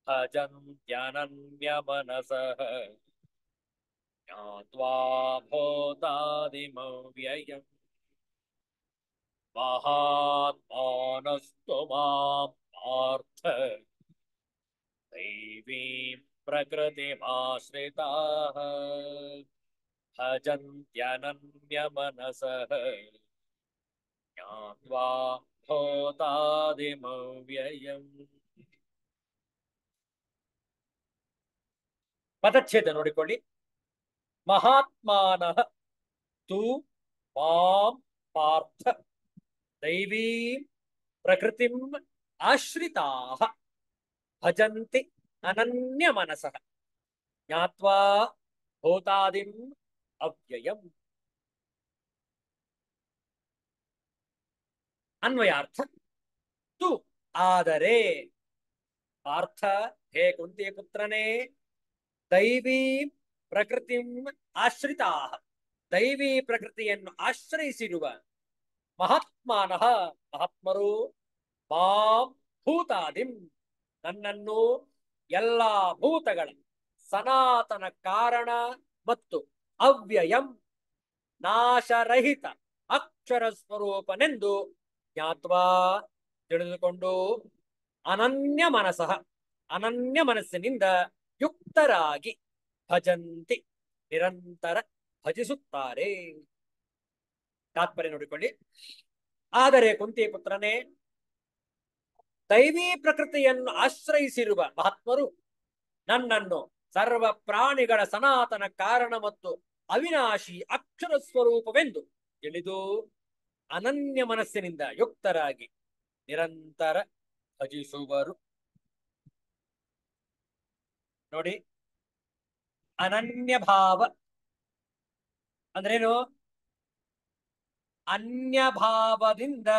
ಭಜಂತ್ಯನನ್ಯಮನಸಃ ಜ್ಞಾತ್ವಾ ಭೂತಾದಿಮವ್ಯಯಂ. ಮಹಾತ್ಮಾನಸ್ತು ಮಾಂ ಪಾರ್ಥ ದೈವೀಂ ಪ್ರಕೃತಿಮಾಶ್ರಿತಾಃ ಭಜಂತ್ಯನನ್ಯಮನಸಃ ಜ್ಞಾತ್ವಾ ಭೂತಾದಿಮವ್ಯಯಂ. ಪದಚ್ಛೇದ ನೋಡಿಕೊಳ್ಳಿ. ಮಹಾತ್ಮಾನಃ ತು ಮಾಂ ಪಾರ್ಥ ದೈವೀಂ ಪ್ರಕೃತಿಂ ಆಶ್ರಿತಾಃ ಭಜಂತಿ ಅನನ್ಯ ಮನಸಃ ಜ್ಞಾತ್ವಾ ಭೂತಾದಿಂ ಅವ್ಯಯಂ. ಅನ್ವಯಾರ್ಥ. ತು ಆದರೆ, ಪಾರ್ಥ ಹೇ ಕುಂತಿ ಪುತ್ರನೇ, ದೈವೀ ಪ್ರಕೃತಿಂ ಆಶ್ರಿತಾಃ ದೈವಿ ಪ್ರಕೃತಿಯನ್ನು ಆಶ್ರಯಿಸಿರುವ ಮಹಾತ್ಮಾನಃ ಮಹಾತ್ಮರು, ಮಾಂ ಭೂತಾದಿಂ ನನ್ನನ್ನು ಎಲ್ಲ ಭೂತಗಳ ಸನಾತನ ಕಾರಣ ಮತ್ತು ಅವ್ಯಯಂ ನಾಶರಹಿತ ಅಕ್ಷರ ಸ್ವರೂಪನೆಂದು ಜ್ಞಾತ್ವಾ ತಿಳಿದುಕೊಂಡು ಅನನ್ಯ ಮನಸಃ ಅನನ್ಯ ಮನಸ್ಸಿನಿಂದ ಯುಕ್ತರಾಗಿ ಭಜಂತಿ ನಿರಂತರ ಭಜಿಸುತ್ತಾರೆ. ತಾತ್ಪರ್ಯ ನೋಡಿಕೊಳ್ಳಿ. ಆದರೆ ಕುಂತಿ ಪುತ್ರನೇ, ದೈವೀ ಪ್ರಕೃತಿಯನ್ನು ಆಶ್ರಯಿಸಿರುವ ಮಹಾತ್ಮರು ನನ್ನನ್ನು ಸರ್ವ ಪ್ರಾಣಿಗಳ ಸನಾತನ ಕಾರಣ ಮತ್ತು ಅವಿನಾಶಿ ಅಕ್ಷರ ಸ್ವರೂಪವೆಂದು ತಿಳಿದು ಅನನ್ಯ ಮನಸ್ಸಿನಿಂದ ಯುಕ್ತರಾಗಿ ನಿರಂತರ ಭಜಿಸುವರು. ನೋಡಿ, ಅನನ್ಯ ಭಾವ ಅಂದ್ರೇನು? ಅನ್ಯ ಭಾವದಿಂದ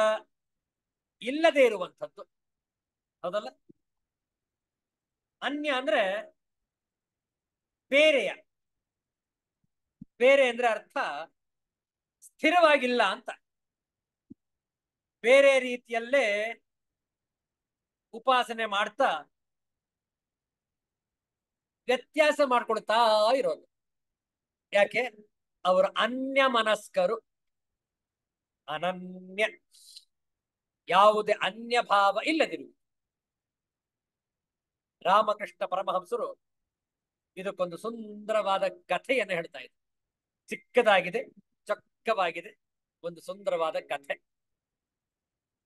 ಇಲ್ಲದೆ ಇರುವಂಥದ್ದು, ಹೌದಲ್ಲ? ಅನ್ಯ ಅಂದ್ರೆ ಬೇರೆಯ, ಬೇರೆ ಅಂದ್ರೆ ಅರ್ಥ ಸ್ಥಿರವಾಗಿಲ್ಲ ಅಂತ. ಬೇರೆ ರೀತಿಯಲ್ಲೇ ಉಪಾಸನೆ ಮಾಡ್ತಾ ವ್ಯತ್ಯಾಸ ಮಾಡ್ಕೊಳ್ತಾ ಇರೋದು. ಯಾಕೆ? ಅವರು ಅನ್ಯ ಮನಸ್ಕರು. ಅನನ್ಯ, ಯಾವುದೇ ಅನ್ಯ ಭಾವ ಇಲ್ಲದಿರು. ರಾಮಕೃಷ್ಣ ಪರಮಹಂಸರು ಇದಕ್ಕೊಂದು ಸುಂದರವಾದ ಕಥೆಯನ್ನು ಹೇಳ್ತಾ ಇದ್ದಾರೆ. ಚಿಕ್ಕದಾಗಿದೆ, ಚೊಕ್ಕವಾಗಿದೆ, ಒಂದು ಸುಂದರವಾದ ಕಥೆ.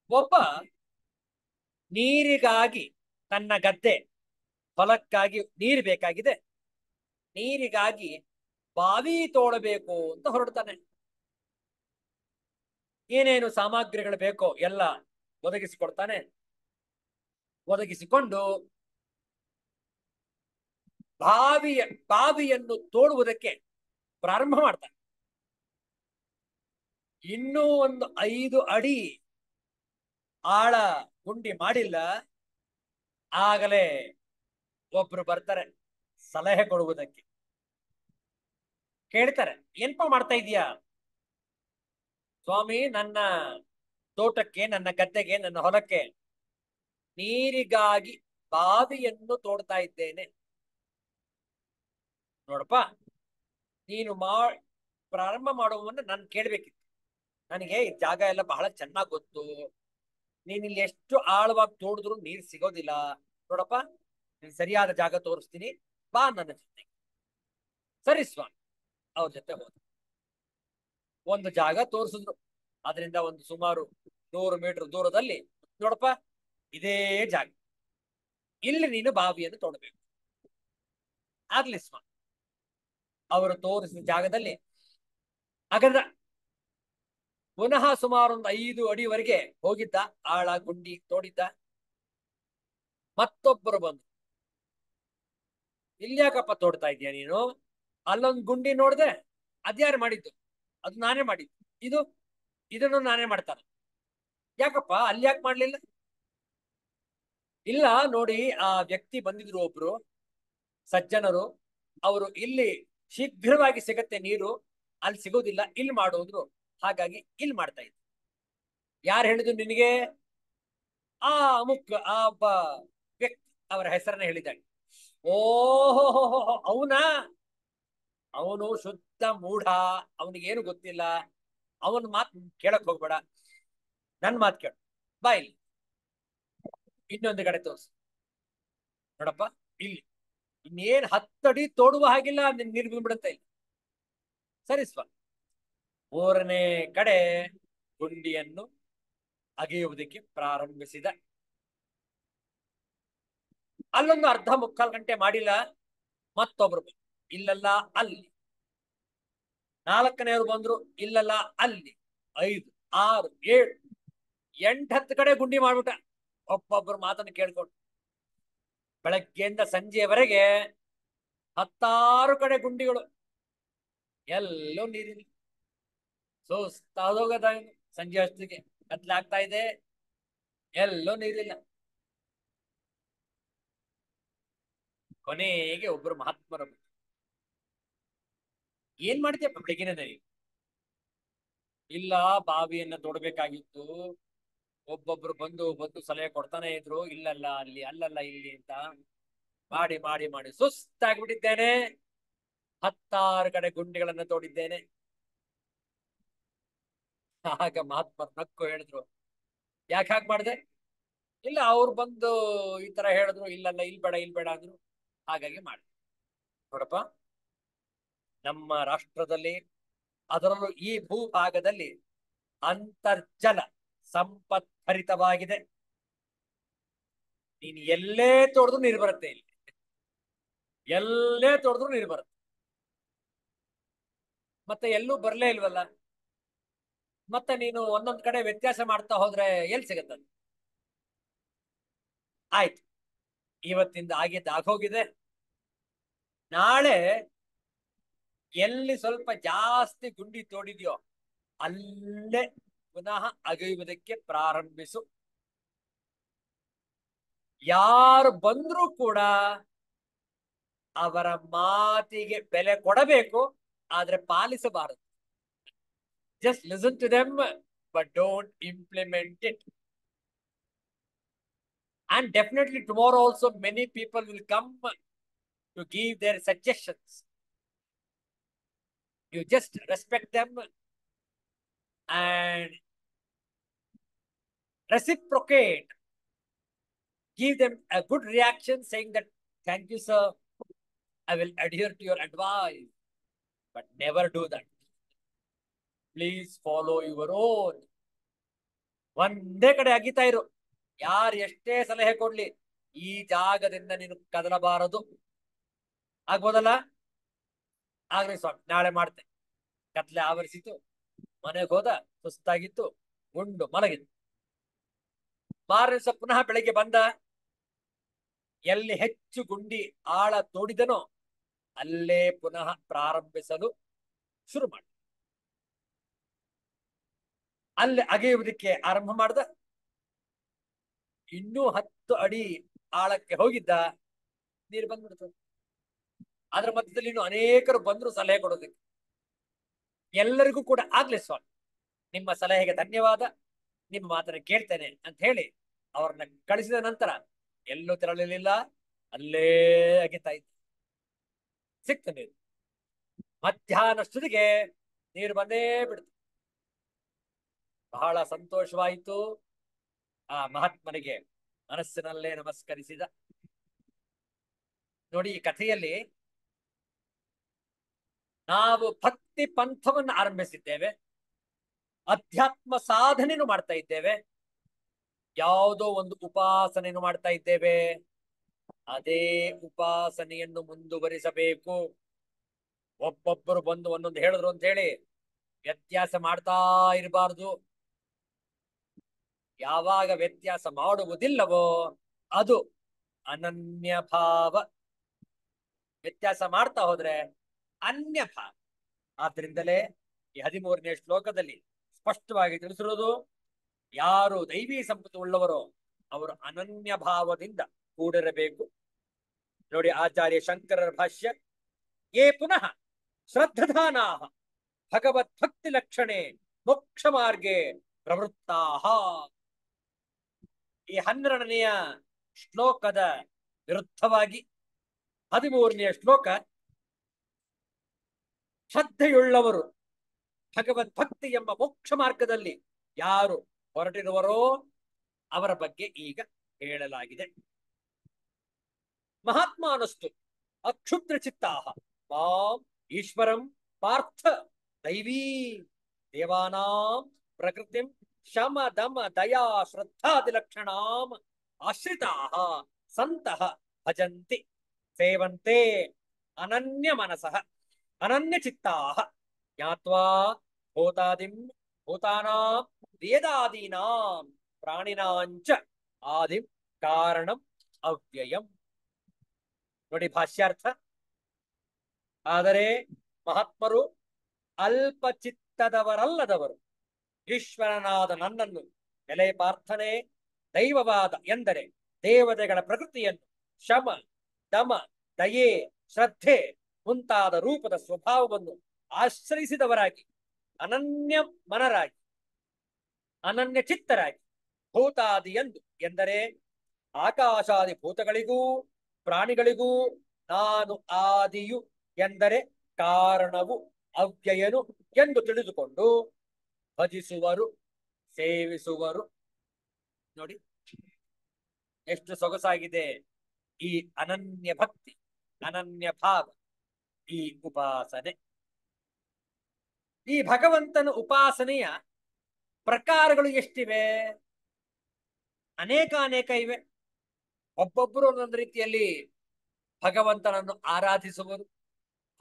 ಒಬ್ಬ ನೀರಿಗಾಗಿ ತನ್ನ ಗದ್ದೆ ಹೊಲಕ್ಕಾಗಿ ನೀರು ಬೇಕಾಗಿದೆ, ನೀರಿಗಾಗಿ ಬಾವಿ ತೋಡಬೇಕು ಅಂತ ಹೊರಡ್ತಾನೆ. ಏನೇನು ಸಾಮಗ್ರಿಗಳು ಬೇಕೋ ಎಲ್ಲ ಒದಗಿಸಿಕೊಡ್ತಾನೆ. ಒದಗಿಸಿಕೊಂಡು ಬಾವಿಯನ್ನು ತೋಡುವುದಕ್ಕೆ ಪ್ರಾರಂಭ ಮಾಡ್ತಾನೆ. ಇನ್ನೂ ಒಂದು 5 ಅಡಿ ಆಳ ಗುಂಡಿ ಮಾಡಿಲ್ಲ. ಆಗಲೇ ಒಬ್ರು ಬರ್ತಾರೆ ಸಲಹೆ ಕೊಡುವುದಕ್ಕೆ. ಕೇಳ್ತಾರೆ, ಏನ್ಪಾ ಮಾಡ್ತಾ ಇದೀಯಾ? ಸ್ವಾಮಿ, ನನ್ನ ತೋಟಕ್ಕೆ, ನನ್ನ ಗದ್ದೆಗೆ, ನನ್ನ ಹೊಲಕ್ಕೆ ನೀರಿಗಾಗಿ ಬಾವಿಯನ್ನು ತೋಡ್ತಾ ಇದ್ದೇನೆ. ನೋಡಪ್ಪ, ನೀನು ಪ್ರಾರಂಭ ಮಾಡುವವನ್ನ ನಾನು ಕೇಳ್ಬೇಕಿತ್ತು. ನನಗೆ ಈ ಜಾಗ ಎಲ್ಲ ಬಹಳ ಚೆನ್ನಾಗಿ ಗೊತ್ತು. ನೀನ್ ಇಲ್ಲಿ ಎಷ್ಟು ಆಳವಾಗಿ ತೋಡಿದ್ರು ನೀರು ಸಿಗೋದಿಲ್ಲ. ನೋಡಪ್ಪ, ನೀನ್ ಸರಿಯಾದ ಜಾಗ ತೋರಿಸ್ತೀನಿ, ಬಾ ನನ್ನ ಜೊತೆ. ಸರಿ ಸ್ವಾಮಿ, ಅವ್ರ ಜೊತೆ ಹೋದ. ಒಂದು ಜಾಗ ತೋರಿಸಿದ್ರು. ಅದರಿಂದ ಒಂದು ಸುಮಾರು 100 ಮೀಟರ್ ದೂರದಲ್ಲಿ ನೋಡಪ್ಪ, ಇದೇ ಜಾಗ, ಇಲ್ಲಿ ನೀನು ಬಾವಿಯನ್ನು ತೋಡಬೇಕು. ಆಗ್ಲಿ ಸ್ಮ ಅವರು ತೋರಿಸಿದ ಜಾಗದಲ್ಲಿ ಅಗದ ಪುನಃ ಸುಮಾರು ಒಂದು 5 ಅಡಿವರೆಗೆ ಹೋಗಿದ್ದ, ಆಳ ಗುಂಡಿ ತೋಡಿದ್ದ. ಮತ್ತೊಬ್ಬರು ಬಂದು, ಇಲ್ಯಾಕಪ್ಪ ತೋಡ್ತಾ ಇದೀಯ ನೀನು? ಅಲ್ಲೊಂದು ಗುಂಡಿ ನೋಡ್ದೆ, ಅದ್ಯಾರು ಮಾಡಿದ್ದು? ಅದು ನಾನೇ ಮಾಡಿದ್ದು. ಇದನ್ನು ನಾನೇ ಮಾಡ್ತಾನೆ, ಯಾಕಪ್ಪ ಅಲ್ಲಿ ಯಾಕೆ ಮಾಡ್ಲಿಲ್ಲ? ಇಲ್ಲ ನೋಡಿ, ಆ ವ್ಯಕ್ತಿ ಬಂದಿದ್ರು, ಒಬ್ರು ಸಜ್ಜನರು, ಅವರು ಇಲ್ಲಿ ಶೀಘ್ರವಾಗಿ ಸಿಗತ್ತೆ ನೀರು, ಅಲ್ಲಿ ಸಿಗೋದಿಲ್ಲ, ಇಲ್ಲಿ ಮಾಡೋದ್ರು, ಹಾಗಾಗಿ ಇಲ್ಲಿ ಮಾಡ್ತಾ ಇದ್ರು. ಯಾರು ಹೇಳಿದ್ರು ನಿನಗೆ? ಆ ಅಮುಕ್ ಆ ಒಬ್ಬ ವ್ಯಕ್ತಿ, ಅವರ ಹೆಸರನ್ನ ಹೇಳಿದ್ದಾಳೆ. ಓಹೋ, ಅವನಾ? ಅವನು ಶುದ್ಧ ಮೂಢ, ಅವನಿಗೇನು ಗೊತ್ತಿಲ್ಲ. ಅವನ ಮಾತು ಕೇಳಕ್ ಹೋಗ್ಬೇಡ, ನನ್ ಮಾತು ಕೇಳು. ಬಾ ಇಲ್ಲಿ, ಇನ್ನೊಂದು ಕಡೆ ತೋರ್ಸು. ನೋಡಪ್ಪ, ಇಲ್ಲಿ ಇನ್ನೇನ್ 10 ಅಡಿ ತೋಡುವ ಹಾಗಿಲ್ಲ, ನೀರು ಬಿಡ್ಬಿಡುತ್ತೆ ಇಲ್ಲಿ. ಸರಿ ಸ್ವ 3ನೇ ಕಡೆ ಗುಂಡಿಯನ್ನು ಅಗೆಯುವುದಕ್ಕೆ ಪ್ರಾರಂಭಿಸಿದ. ಅಲ್ಲೊಂದು ಅರ್ಧ ಮುಕ್ಕಾಲು ಗಂಟೆ ಮಾಡಿಲ್ಲ, ಮತ್ತೊಬ್ರು ಇಲ್ಲಲ್ಲ ಅಲ್ಲಿ. 4ನೇವ್ರು ಬಂದ್ರು, ಇಲ್ಲಲ್ಲ ಅಲ್ಲಿ. 5, 6, 7, 8, 10 ಕಡೆ ಗುಂಡಿ ಮಾಡ್ಬಿಟ್ಟ, ಒಬ್ಬೊಬ್ಬರು ಮಾತನ್ನು ಕೇಳ್ಕೊಂಡು. ಬೆಳಗ್ಗೆಯಿಂದ ಸಂಜೆಯವರೆಗೆ 16 ಕಡೆ ಗುಂಡಿಗಳು, ಎಲ್ಲೋ ನೀರಿಲ್ಲ. ಸುಸ್ತಾದೋಗದ. ಸಂಜೆ ಅಷ್ಟಿಗೆ ಕತ್ಲಾಗ್ತಾ ಇದೆ, ಎಲ್ಲೋ ನೀರಿಲ್ಲ. ಕೊನೆಗೆ ಒಬ್ರು ಮಹಾತ್ಮರು, ಏನ್ ಮಾಡ್ತೀಯಪ್ಪ ಬೆಳಗಿನ ನೀ? ಇಲ್ಲ, ಬಾವಿಯನ್ನ ತೋಡ್ಬೇಕಾಗಿತ್ತು. ಒಬ್ಬೊಬ್ರು ಬಂದು ಸಲಹೆ ಕೊಡ್ತಾನೆ ಇದ್ರು, ಇಲ್ಲಲ್ಲ ಅಲ್ಲಿ, ಅಲ್ಲಲ್ಲ ಇಲ್ಲಿ ಅಂತ. ಮಾಡಿ ಮಾಡಿ ಮಾಡಿ ಸುಸ್ತಾಗ್ಬಿಟ್ಟಿದ್ದೇನೆ. 16 ಕಡೆ ಗುಂಡಿಗಳನ್ನ ತೋಡಿದ್ದೇನೆ. ಆಗ ಮಹಾತ್ಮರು ನಕ್ಕು ಹೇಳಿದ್ರು, ಯಾಕೆ ಹಾಗೆ ಮಾಡಿದೆ? ಇಲ್ಲ, ಅವ್ರು ಬಂದು ಈ ತರ ಹೇಳಿದ್ರು, ಇಲ್ಲಲ್ಲ ಇಲ್ಲಿ ಬೇಡ, ಇಲ್ಲಿ ಬೇಡ ಅಂದ್ರು, ಹಾಗಾಗಿ ಮಾಡಿ. ನೋಡಪ್ಪ, ನಮ್ಮ ರಾಷ್ಟ್ರದಲ್ಲಿ, ಅದರಲ್ಲೂ ಈ ಭೂಭಾಗದಲ್ಲಿ ಅಂತರ್ಜಲ ಸಂಪತ್ಭರಿತವಾಗಿದೆ. ನೀನ್ ಎಲ್ಲೇ ತೋಡಿದ್ರು ನೀರು ಬರುತ್ತೆ, ಇಲ್ಲಿ ಎಲ್ಲೇ ತೋಡಿದ್ರು ನೀರು ಬರುತ್ತೆ. ಮತ್ತೆ ಎಲ್ಲೂ ಬರ್ಲೇ ಇಲ್ವಲ್ಲ, ಮತ್ತೆ ನೀನು ಒಂದೊಂದ್ ಕಡೆ ವ್ಯತ್ಯಾಸ ಮಾಡ್ತಾ ಹೋದ್ರೆ ಎಲ್ಲಿ ಸಿಗತ್ತ? ಆಯ್ತು, ಇವತ್ತಿಂದ ಆಗಿದ್ದು ಆಗೋಗಿದೆ. ನಾಳೆ ಎಲ್ಲಿ ಸ್ವಲ್ಪ ಜಾಸ್ತಿ ಗುಂಡಿ ತೋಡಿದ್ಯೋ ಅಲ್ಲೇ ಪುನಃ ಅಗೆಯುವುದಕ್ಕೆ ಪ್ರಾರಂಭಿಸು. ಯಾರು ಬಂದ್ರೂ ಕೂಡ ಅವರ ಮಾತಿಗೆ ಬೆಲೆ ಕೊಡಬೇಕು, ಆದ್ರೆ ಪಾಲಿಸಬಾರದು. Just listen to them, but don't implement it. And definitely tomorrow also many people will come to give their suggestions. You just respect them and reciprocate. Give them a good reaction saying that, thank you, sir. I will adhere to your advice. But never do that. Please follow your own. ಒಂದೇ ಕಡೆ ಅಗಿತಾ ಇರು. ಯಾರು ಎಷ್ಟೇ ಸಲಹೆ ಕೊಡ್ಲಿ, ಈ ಜಾಗದಿಂದ ನೀನು ಕದಲಬಾರದು. ಆಗ್ಬೋದಲ್ಲ? ಆಗ್ಲಿ ಸ್ವಾಮಿ, ನಾಳೆ ಮಾಡ್ತೆ. ಕತ್ಲೆ ಆವರಿಸಿತು, ಮನೆಗೆ ಹೋದ, ಸುಸ್ತಾಗಿತ್ತು, ಉಂಡು ಮಲಗಿತ್ತು. ಮಾರನೇ ದಿವಸ ಪುನಃ ಬೆಳಿಗ್ಗೆ ಬಂದ, ಎಲ್ಲಿ ಹೆಚ್ಚು ಗುಂಡಿ ಆಳ ತೋಡಿದನೋ ಅಲ್ಲೇ ಪುನಃ ಪ್ರಾರಂಭಿಸಲು ಶುರು ಮಾಡ. ಅಲ್ಲಿ ಅಗೆಯುವುದಕ್ಕೆ ಆರಂಭ ಮಾಡ್ದ. ಇನ್ನೂ 10 ಅಡಿ ಆಳಕ್ಕೆ ಹೋಗಿದ್ದ, ನೀರು ಬಂದ್ಬಿಡ್ತದೆ. ಅದ್ರ ಮಧ್ಯದಲ್ಲಿ ಇನ್ನು ಅನೇಕರು ಬಂದ್ರು ಸಲಹೆ ಕೊಡೋದಕ್ಕೆ. ಎಲ್ಲರಿಗೂ ಕೂಡ ಆಗ್ಲಿ ಸ್ವಾಮಿ, ನಿಮ್ಮ ಸಲಹೆಗೆ ಧನ್ಯವಾದ, ನಿಮ್ಮ ಮಾತನ್ನು ಕೇಳ್ತೇನೆ ಅಂತ ಹೇಳಿ ಅವ್ರನ್ನ ಕಳಿಸಿದ ನಂತರ ಎಲ್ಲೂ ತೆರಳಲಿಲ್ಲ, ಅಲ್ಲೇ ಅಗಿತಾ ಇತ್ತು. ಸಿಕ್ತು ನೀರು. ಮಧ್ಯಾಹ್ನಷ್ಟೊತ್ತಿಗೆ ನೀರು ಬಂದೇ ಬಿಡ್ತು. ಬಹಳ ಸಂತೋಷವಾಯಿತು. ಆ ಮಹಾತ್ಮನಿಗೆ ಮನಸ್ಸಿನಲ್ಲೇ ನಮಸ್ಕರಿಸಿದ. ನೋಡಿ, ಈ ಕಥೆಯಲ್ಲಿ ನಾವು ಭಕ್ತಿ ಪಂಥವನ್ನು ಆರಂಭಿಸಿದ್ದೇವೆ. ಅಧ್ಯಾತ್ಮ ಸಾಧನೆಯನ್ನು ಮಾಡ್ತಾ ಇದ್ದೇವೆ, ಯಾವುದೋ ಒಂದು ಉಪಾಸನೆಯನ್ನು ಮಾಡ್ತಾ ಇದ್ದೇವೆ, ಅದೇ ಉಪಾಸನೆಯನ್ನು ಮುಂದುವರಿಸಬೇಕು. ಒಬ್ಬೊಬ್ಬರು ಬಂದು ಒಂದೊಂದು ಹೇಳಿದ್ರು ಅಂತ ಹೇಳಿ ವ್ಯತ್ಯಾಸ ಮಾಡ್ತಾ ಇರಬಾರ್ದು. ಯಾವಾಗ ವ್ಯತ್ಯಾಸ ಮಾಡುವುದಿಲ್ಲವೋ ಅದು ಅನನ್ಯ ಭಾವ. ವ್ಯತ್ಯಾಸ ಮಾಡ್ತಾ ಹೋದ್ರೆ ಅನ್ಯ ಭಾವ. ಆದ್ರಿಂದಲೇ ಈ 13ನೇ ಶ್ಲೋಕದಲ್ಲಿ ಸ್ಪಷ್ಟವಾಗಿ ತಿಳಿಸಿರುವುದು, ಯಾರು ದೈವಿ ಸಂಪತ್ತು ಉಳ್ಳವರೋ ಅವರು ಅನನ್ಯ ಭಾವದಿಂದ ಕೂಡಿರಬೇಕು. ನೋಡಿ ಆಚಾರ್ಯ ಶಂಕರರ ಭಾಷ್ಯ, ಯೇ ಪುನಃ ಶ್ರದ್ಧಧಾನಾ ಭಗವದ್ಭಕ್ತಿ ಲಕ್ಷಣೆ ಮೋಕ್ಷ ಮಾರ್ಗೆ ಪ್ರವೃತ್ತಾ. ಈ 12ನೆಯ ಶ್ಲೋಕದ ವಿರುದ್ಧವಾಗಿ 13ನೆಯ ಶ್ಲೋಕ, ಶ್ರದ್ಧೆಯುಳ್ಳವರು ಭಗವದ್ಭಕ್ತಿ ಎಂಬ ಮೋಕ್ಷ ಮಾರ್ಗದಲ್ಲಿ ಯಾರು ಹೊರಟಿರುವರೋ ಅವರ ಬಗ್ಗೆ ಈಗ ಹೇಳಲಾಗಿದೆ. ಮಹಾತ್ಮಾನಸ್ತು ಅಕ್ಷುದ್ರ ಚಿತ್ತಾಹ ಮಾಂ ಈಶ್ವರಂ ಪಾರ್ಥ ದೈವೀ ದೇವಾನಾಂ ಪ್ರಕೃತಿಂ ಶಮ ದಮ ದಯಾ ಶ್ರದ್ಧಾದಿ ಲಕ್ಷಣಾಂ ಆಶ್ರಿತಾಃ ಸಂತಃ ಭಜಂತಿ ಸೇವಂತೆ ಅನನ್ಯ ಮನಸಃ ಅನನ್ಯ ಚಿತ್ತಾಃ ಜ್ಞಾತ್ವಾ ಭೂತಾದಿಂ ಭೂತಾನಾಂ ವೇದಾದೀನಾಂ ಪ್ರಾಣಿನಾಂಚ ಆದಿಂ ಕಾರಣಂ ಅವ್ಯಯಂ. ನೋಡಿ ಭಾಷ್ಯಾರ್ಥ. ಆದರೆ ಮಹಾತ್ಮರು ಅಲ್ಪಚಿತ್ತದವರಲ್ಲದವರು ಈಶ್ವರನಾದ ನನ್ನನ್ನು ಎಲೆ ಪಾರ್ಥನೆ, ದೈವವಾದ ಎಂದರೆ ದೇವತೆಗಳ ಪ್ರಕೃತಿಯನ್ನು ಶಮ ದಮ ದಯೆ ಶ್ರದ್ಧೆ ಮುಂತಾದ ರೂಪದ ಸ್ವಭಾವವನ್ನು ಆಶ್ರಯಿಸಿದವರಾಗಿ ಅನನ್ಯ ಮನರಾಗಿ ಅನನ್ಯ ಚಿತ್ತರಾಗಿ ಭೂತಾದಿ ಎಂದರೆ ಆಕಾಶಾದಿ ಭೂತಗಳಿಗೂ ಪ್ರಾಣಿಗಳಿಗೂ ನಾನು ಆದಿಯು ಎಂದರೆ ಕಾರಣವು ಅವ್ಯಯನು ಎಂದು ತಿಳಿದುಕೊಂಡು ಭಜಿಸುವರು, ಸೇವಿಸುವರು. ನೋಡಿ ಎಷ್ಟು ಸೊಗಸಾಗಿದೆ ಈ ಅನನ್ಯ ಭಕ್ತಿ, ಅನನ್ಯ ಭಾವ, ಈ ಉಪಾಸನೆ. ಈ ಭಗವಂತನ ಉಪಾಸನೆಯ ಪ್ರಕಾರಗಳು ಎಷ್ಟಿವೆ? ಅನೇಕ ಇವೆ. ಒಬ್ಬೊಬ್ಬರು ಒಂದೊಂದು ರೀತಿಯಲ್ಲಿ ಭಗವಂತನನ್ನು ಆರಾಧಿಸುವರು,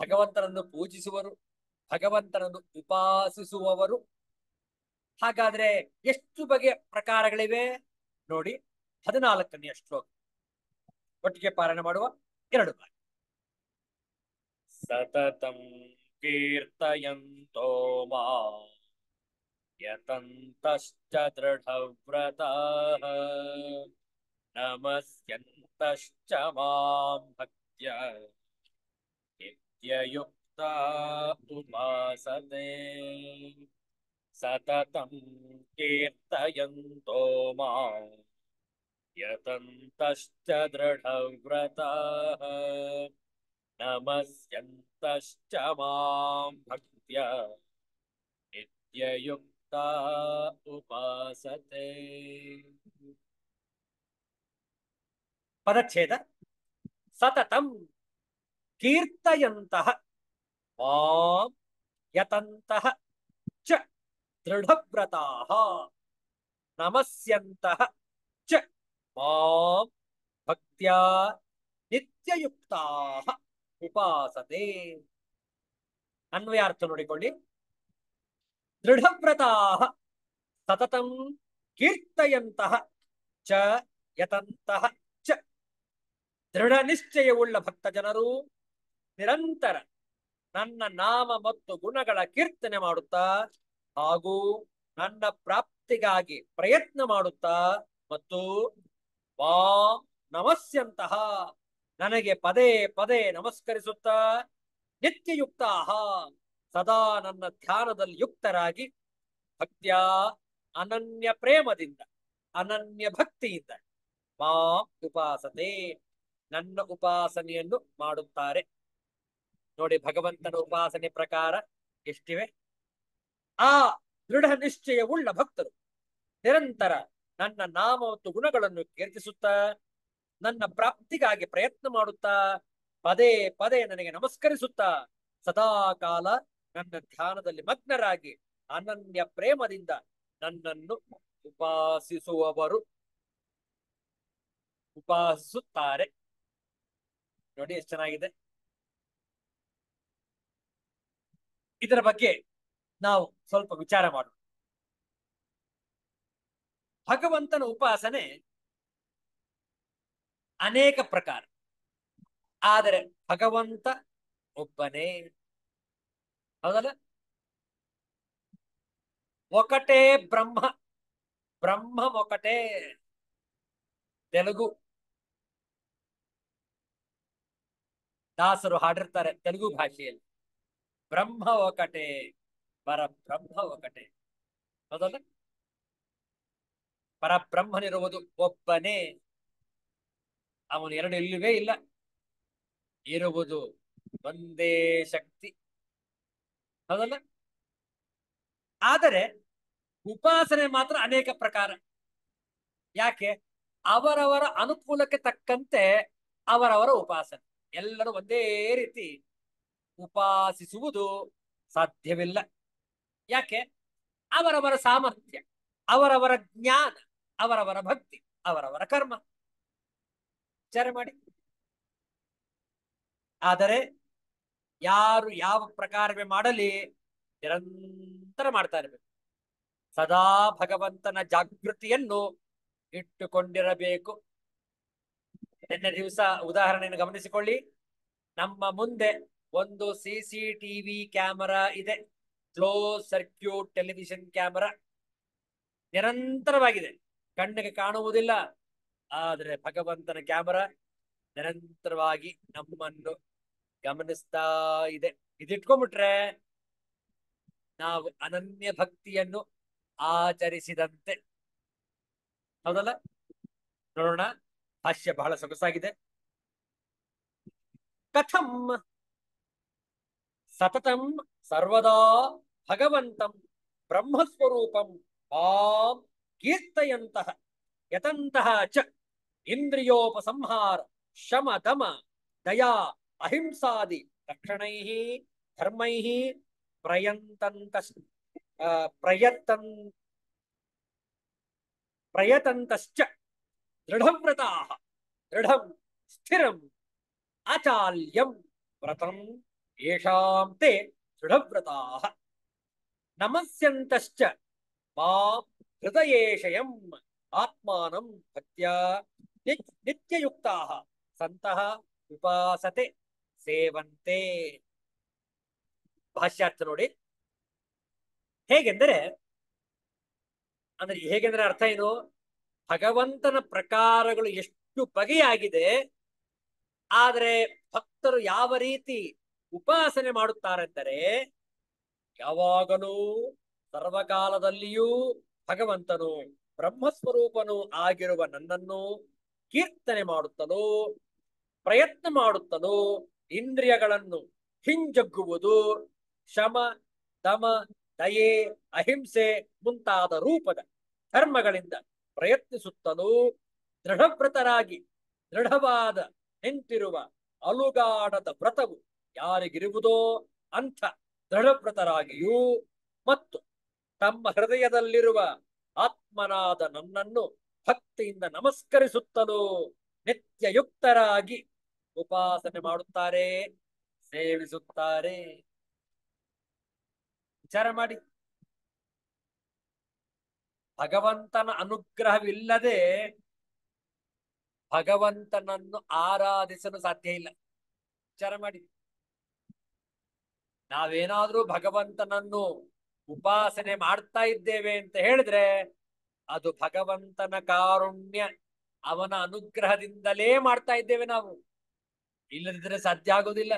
ಭಗವಂತನನ್ನು ಪೂಜಿಸುವರು, ಭಗವಂತನನ್ನು ಉಪಾಸಿಸುವವರು. ಹಾಗಾದ್ರೆ ಎಷ್ಟು ಬಗೆಯ ಪ್ರಕಾರಗಳಿವೆ ನೋಡಿ. 14ನೇ ಶ್ಲೋಕ ಒಟ್ಟಿಗೆ ಪಾರಾಯಣ ಮಾಡುವ. 2 ಬಾರಿ. ಸತತಂ ಕೀರ್ತಯಂತೋ ಮಾಂ ಯತಂತಶ್ಚ ದೃಢವ್ರತಾಃ ನಮಸ್ಯಂತಶ್ಚ ಮಾಂ ಭಕ್ತ್ಯಾ ನಿತ್ಯಯುಕ್ತಾ ಉಪಾಸತೆ. ಸತತಂ ಕೀರ್ತಯಂತೋ ಮಾಂ ಯತಂತಶ್ಚ ದೃಢವ್ರತಾಃ ನಮಸ್ಯಂತಶ್ಚ ಮಾಂ ಭಕ್ತ್ಯಾ ನಿತ್ಯಯುಕ್ತಾ ಉಪಾಸತೆ. ಪದಚ್ಛೇದ. ಸತತಂ ಕೀರ್ತಯಂತಹ ಮಾಂ ಯತಂತಹ ಚ ದೃಢವ್ರತಾಃ ನಮಸ್ಯಂತಹ ಚ ಮಾಂ ಭಕ್ತ್ಯಾ ನಿತ್ಯಯುಕ್ತಾಃ ಉಪಾಸತೆ. ಅನ್ವಯಾರ್ಥ ನೋಡಿಕೊಳ್ಳಿ. ದೃಢವ್ರತಾಃ ಸತತಂ ಕೀರ್ತಯಂತಹ ಚ ಯತಂತಹ ಚ. ದೃಢ ನಿಶ್ಚಯವುಳ್ಳ ಭಕ್ತ ಜನರು ನಿರಂತರ ನನ್ನ ನಾಮ ಮತ್ತು ಗುಣಗಳ ಕೀರ್ತನೆ ಮಾಡುತ್ತಾ ಹಾಗೂ ನನ್ನ ಪ್ರಾಪ್ತಿಗಾಗಿ ಪ್ರಯತ್ನ ಮಾಡುತ್ತಾ ಮತ್ತು ನಮಸ್ಯಂತಹ ನನಗೆ ಪದೇ ಪದೇ ನಮಸ್ಕರಿಸುತ್ತಾ ನಿತ್ಯಯುಕ್ತಾ ಸದಾ ನನ್ನ ಧ್ಯಾನದಲ್ಲಿ ಯುಕ್ತರಾಗಿ ಭಕ್ತ್ಯ ಅನನ್ಯ ಪ್ರೇಮದಿಂದ ಅನನ್ಯ ಭಕ್ತಿಯಿಂದ ಉಪಾಸತೆ ನನ್ನ ಉಪಾಸನೆಯನ್ನು ಮಾಡುತ್ತಾರೆ. ನೋಡಿ ಭಗವಂತನ ಉಪಾಸನೆ ಪ್ರಕಾರ ಎಷ್ಟಿವೆ. ಆ ದೃಢ ನಿಶ್ಚಯವುಳ್ಳ ಭಕ್ತರು ನಿರಂತರ ನನ್ನ ನಾಮ ಮತ್ತು ಗುಣಗಳನ್ನು ಕೀರ್ತಿಸುತ್ತಾ ನನ್ನ ಪ್ರಾಪ್ತಿಗಾಗಿ ಪ್ರಯತ್ನ ಮಾಡುತ್ತಾ ಪದೇ ಪದೇ ನನಗೆ ನಮಸ್ಕರಿಸುತ್ತಾ ಸದಾ ಕಾಲ ನನ್ನ ಧ್ಯಾನದಲ್ಲಿ ಮಗ್ನರಾಗಿ ಅನನ್ಯ ಪ್ರೇಮದಿಂದ ನನ್ನನ್ನು ಉಪಾಸಿಸುತ್ತಾರೆ. ನೋಡಿ ಎಷ್ಟು ಚೆನ್ನಾಗಿದೆ. ಇದರ ಬಗ್ಗೆ ನಾವು ಸ್ವಲ್ಪ ವಿಚಾರ ಮಾಡೋಣ. ಭಗವಂತನ ಉಪಾಸನೆ ಅನೇಕ ಪ್ರಕಾರ, ಆದರೆ ಭಗವಂತ ಒಬ್ಬನೇ. ಹೌದಲ್ಲ? ఒకటే ಬ್ರಹ್ಮ, ಬ್ರಹ್ಮ ఒకటే. ತೆಲುಗು ದಾಸರು ಹಾಡಿರ್ತಾರೆ ತೆಲುಗು ಭಾಷೆಯಲ್ಲಿ, ಬ್ರಹ್ಮ ఒకటే, ಪರಬ್ರಹ್ಮ ఒకటే. ಹೌದಲ್ಲ? ಪರಬ್ರಹ್ಮನಿರುವುದು ಒಬ್ಬನೇ, ಅವನು ಎರಡು ಇಲ್ಲವೇ ಇಲ್ಲ, ಇರುವುದು ಒಂದೇ ಶಕ್ತಿ. ಹೌದಲ್ಲ? ಆದರೆ ಉಪಾಸನೆ ಮಾತ್ರ ಅನೇಕ ಪ್ರಕಾರ. ಯಾಕೆ? ಅವರವರ ಅನುಕೂಲಕ್ಕೆ ತಕ್ಕಂತೆ ಅವರವರ ಉಪಾಸನೆ. ಎಲ್ಲರೂ ಒಂದೇ ರೀತಿ ಉಪಾಸಿಸುವುದು ಸಾಧ್ಯವಿಲ್ಲ. ಯಾಕೆ? ಅವರವರ ಸಾಮರ್ಥ್ಯ, ಅವರವರ ಜ್ಞಾನ, ಅವರವರ ಭಕ್ತಿ, ಅವರವರ ಕರ್ಮ. ವಿಚಾರ ಮಾಡಿ. ಆದರೆ ಯಾರು ಯಾವ ಪ್ರಕಾರವೇ ಮಾಡಲಿ ನಿರಂತರ ಮಾಡ್ತಾ ಇರಬೇಕು. ಸದಾ ಭಗವಂತನ ಜಾಗೃತಿಯನ್ನು ಇಟ್ಟುಕೊಂಡಿರಬೇಕು. ನಿನ್ನೆ ದಿವಸ ಉದಾಹರಣೆಯನ್ನು ಗಮನಿಸಿಕೊಳ್ಳಿ. ನಮ್ಮ ಮುಂದೆ ಒಂದು CCTV ಕ್ಯಾಮೆರಾ ಇದೆ, ಕ್ಲೋಸ್ ಸರ್ಕ್ಯೂಟ್ ಟೆಲಿವಿಷನ್ ಕ್ಯಾಮೆರಾ, ನಿರಂತರವಾಗಿದೆ. ಕಣ್ಣಿಗೆ ಕಾಣುವುದಿಲ್ಲ, ಆದರೆ ಭಗವಂತನ ಕ್ಯಾಮೆರಾ ನಿರಂತರವಾಗಿ ನಮ್ಮನ್ನು ಗಮನಿಸ್ತಾ ಇದೆ. ಇದಿಟ್ಕೊಂಡ್ಬಿಟ್ರೆ ನಾವು ಅನನ್ಯ ಭಕ್ತಿಯನ್ನು ಆಚರಿಸಿದಂತೆ. ಹೌದಲ್ಲ? ನೋಡೋಣ, ಭಾಷ್ಯ ಬಹಳ ಸೊಗಸಾಗಿದೆ. ಕಥಂ ಸತತಂ ಸರ್ವದಾ ಭಗವಂತಂ ಬ್ರಹ್ಮಸ್ವರೂಪಂ ಮಾಂ ಕೀರ್ತಯಂತಹ ಯತಂತಹ ಚ ಇಂದ್ರಿಯೋಪಸಂಹಾರ ಶಮ ದಮ ದಯಾ ಅಹಿಂಸಾದಿ ಲಕ್ಷಣೈಃ ಧರ್ಮೈಃ ಪ್ರಯತಂತಶ್ಚ ದೃಢವ್ರತಾಃ ದೃಢಂ ಸ್ಥಿರಂ ಆಚಾಲ್ಯಂ ವ್ರತಂ ಯೇಷಾಂ ತೇ ದೃಢವ್ರತಾಃ ನಮಸ್ಯಂತಶ್ಚ ಮಾಂ ಹೃದಯೇಶಯಂ ಆತ್ಮಾನಂ ಭಕ್ತ್ಯಾ ನಿತ್ಯಯುಕ್ತಾಃ ಸಂತಃ ಉಪಾಸತೆ ಸೇವಂತೆ. ಭಾಷ್ಯಾರ್ಥ ನೋಡಿ. ಹೇಗೆಂದರೆ ಅರ್ಥ ಏನು? ಭಗವಂತನ ಪ್ರಕಾರಗಳು ಎಷ್ಟು ಬಗೆಯಾಗಿದೆ, ಆದರೆ ಭಕ್ತರು ಯಾವ ರೀತಿ ಉಪಾಸನೆ ಮಾಡುತ್ತಾರೆಂದರೆ, ಯಾವಾಗಲೂ ಸರ್ವಕಾಲದಲ್ಲಿಯೂ ಭಗವಂತನು ಬ್ರಹ್ಮಸ್ವರೂಪನು ಆಗಿರುವ ನನ್ನನ್ನು ಕೀರ್ತನೆ ಮಾಡುತ್ತಲೋ, ಪ್ರಯತ್ನ ಮಾಡುತ್ತಲೋ, ಇಂದ್ರಿಯಗಳನ್ನು ಹಿಂಜಗ್ಗುವುದು, ಶಮ ದಮ ದಯೆ ಅಹಿಂಸೆ ಮುಂತಾದ ರೂಪದ ಧರ್ಮಗಳಿಂದ ಪ್ರಯತ್ನಿಸುತ್ತಲೂ, ದೃಢವ್ರತರಾಗಿ ದೃಢವಾದ ನಿಂತಿರುವ ಅಲುಗಾಡದ ವ್ರತವು ಯಾರಿಗಿರುವುದೋ ಅಂಥ ದೃಢವ್ರತರಾಗಿಯೂ ಮತ್ತು ತಮ್ಮ ಹೃದಯದಲ್ಲಿರುವ ಆತ್ಮನಾದ ನನ್ನನ್ನು ಭಕ್ತಿಯಿಂದ ನಮಸ್ಕರಿಸುತ್ತಲೂ ನಿತ್ಯಯುಕ್ತರಾಗಿ ಉಪಾಸನೆ ಮಾಡುತ್ತಾರೆ, ಸೇವಿಸುತ್ತಾರೆ. ವಿಚಾರ ಮಾಡಿ. ಭಗವಂತನ ಅನುಗ್ರಹವಿಲ್ಲದೆ ಭಗವಂತನನ್ನು ಆರಾಧಿಸಲು ಸಾಧ್ಯ ಇಲ್ಲ. ವಿಚಾರ ಮಾಡಿ. ನಾವೇನಾದ್ರೂ ಭಗವಂತನನ್ನು ಉಪಾಸನೆ ಮಾಡ್ತಾ ಇದ್ದೇವೆ ಅಂತ ಹೇಳಿದ್ರೆ ಅದು ಭಗವಂತನ ಕಾರುಣ್ಯ, ಅವನ ಅನುಗ್ರಹದಿಂದಲೇ ಮಾಡ್ತಾ ಇದ್ದೇವೆ ನಾವು. ಇಲ್ಲದಿದ್ರೆ ಸಾಧ್ಯ ಆಗೋದಿಲ್ಲ.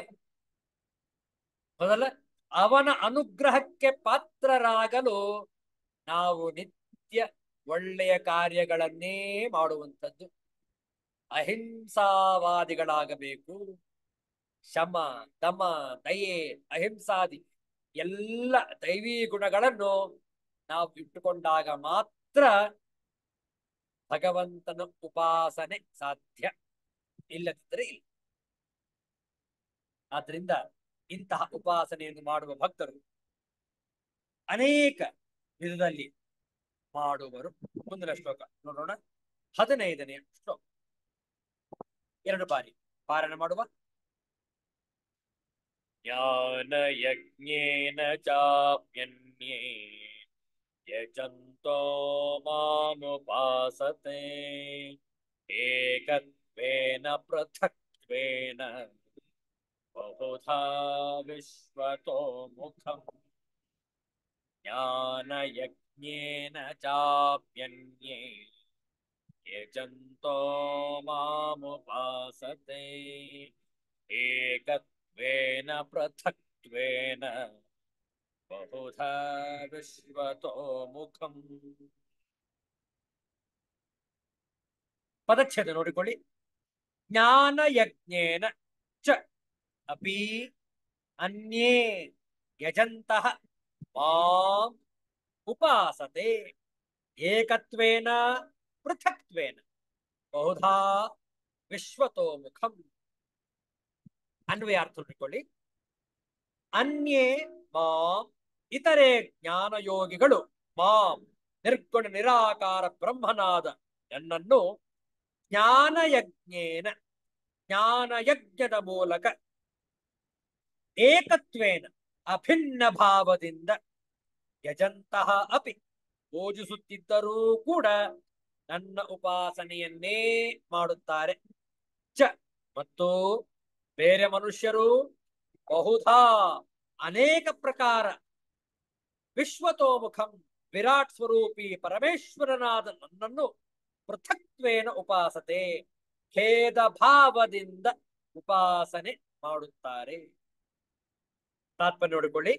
ಹೌದಲ್ಲ? ಅವನ ಅನುಗ್ರಹಕ್ಕೆ ಪಾತ್ರರಾಗಲು ನಾವು ನಿತ್ಯ ಒಳ್ಳೆಯ ಕಾರ್ಯಗಳನ್ನೇ ಮಾಡುವಂಥದ್ದು. ಅಹಿಂಸಾವಾದಿಗಳಾಗಬೇಕು. ಶಮ ದಮ ದಯೆ ಅಹಿಂಸಾದಿ ಎಲ್ಲ ದೈವೀ ಗುಣಗಳನ್ನು ನಾವು ಇಟ್ಟುಕೊಂಡಾಗ ಮಾತ್ರ ಭಗವಂತನ ಉಪಾಸನೆ ಸಾಧ್ಯ, ಇಲ್ಲದಿದ್ದರೆ ಇಲ್ಲ. ಆದ್ರಿಂದ ಇಂತಹ ಉಪಾಸನೆಯನ್ನು ಮಾಡುವ ಭಕ್ತರು ಅನೇಕ ವಿಧದಲ್ಲಿ ಮಾಡುವರು. ಮುಂದಿನ ಶ್ಲೋಕ ನೋಡೋಣ. 15ನೇ ಶ್ಲೋಕ 2 ಬಾರಿ ಪಾರಾಯಣ ಮಾಡುವ. ಜ್ಞಾನ ಯಜ್ಞೇನ ಚಾಪ್ಯನ್ಯೇ ಯಜಂತೋ ಮಾನುಪಾಸತೆ ಏಕತ್ವೇನ ಪೃಥಕ್ತ್ವೇನ ಬಹುಧಾ ವಿಶ್ವತೋ ಮುಖಂ. ಜ್ಞಾನ ಯಜ್ಞೇನ ಚಾಪ್ಯನ್ಯೇ ಯಜಂತೋ ಮಾಮುಪಾಸತೆ ಏಕತ್ವೇನ ಪೃಥಕ್ತ್ವೇನ ಬಹುಧಾ ವಿಶ್ವತೋ ಮುಖಂ. ಪದಚ್ಛೇದ ನೋಡಿಕೊಳ್ಳಿ. ಜ್ಞಾನ ಯಜ್ಞೇನ ಚ ಅಪಿ ಅನ್ಯೇ ಯಜಂತಃ ಮಾಂ ಉಪಾಸತೆ ಏಕತ್ವೇನ ಪೃಥಕ್ತ್ವೇನ ಬಹುಧಾ ವಿಶ್ವತೋ ಮುಖಂ. ಅನ್ವಯಾರ್ಥ ನೋಡಿಕೊಳ್ಳಿ. ಅನ್ಯೇ ಮಾಂ, ಇತರೆ ಜ್ಞಾನಯೋಗಿಗಳು, ಮಾಂ ನಿರ್ಗುಣ ನಿರಾಕಾರ ಬ್ರಹ್ಮನಾದ ನನ್ನನ್ನು ಜ್ಞಾನಯಜ್ಞೇನ, ಜ್ಞಾನಯಜ್ಞದ ಮೂಲಕ ಏಕತ್ವೇನ ಅಭಿನ್ನ ಭಾವದಿಂದ ಯಜಂತಹ ಅಪಿ ಪೂಜಿಸುತ್ತಿದ್ದರೂ ಕೂಡ ನನ್ನ ಉಪಾಸನೆಯನ್ನೇ ಮಾಡುತ್ತಾರೆ. ಚ ಮತ್ತು ಬೇರೆ ಮನುಷ್ಯರು ಬಹುಧಾ ಅನೇಕ ಪ್ರಕಾರ ವಿಶ್ವತೋಮುಖಂ ವಿರಾಟ್ ಸ್ವರೂಪಿ ಪರಮೇಶ್ವರನಾದ ನನ್ನನ್ನು ಪೃಥಕ್ತ್ವೇನ ಉಪಾಸತೆ ಖೇದ ಭಾವದಿಂದ ಉಪಾಸನೆ ಮಾಡುತ್ತಾರೆ. ತಾತ್ಪರ್ಯ ನೋಡಿಕೊಳ್ಳಿ.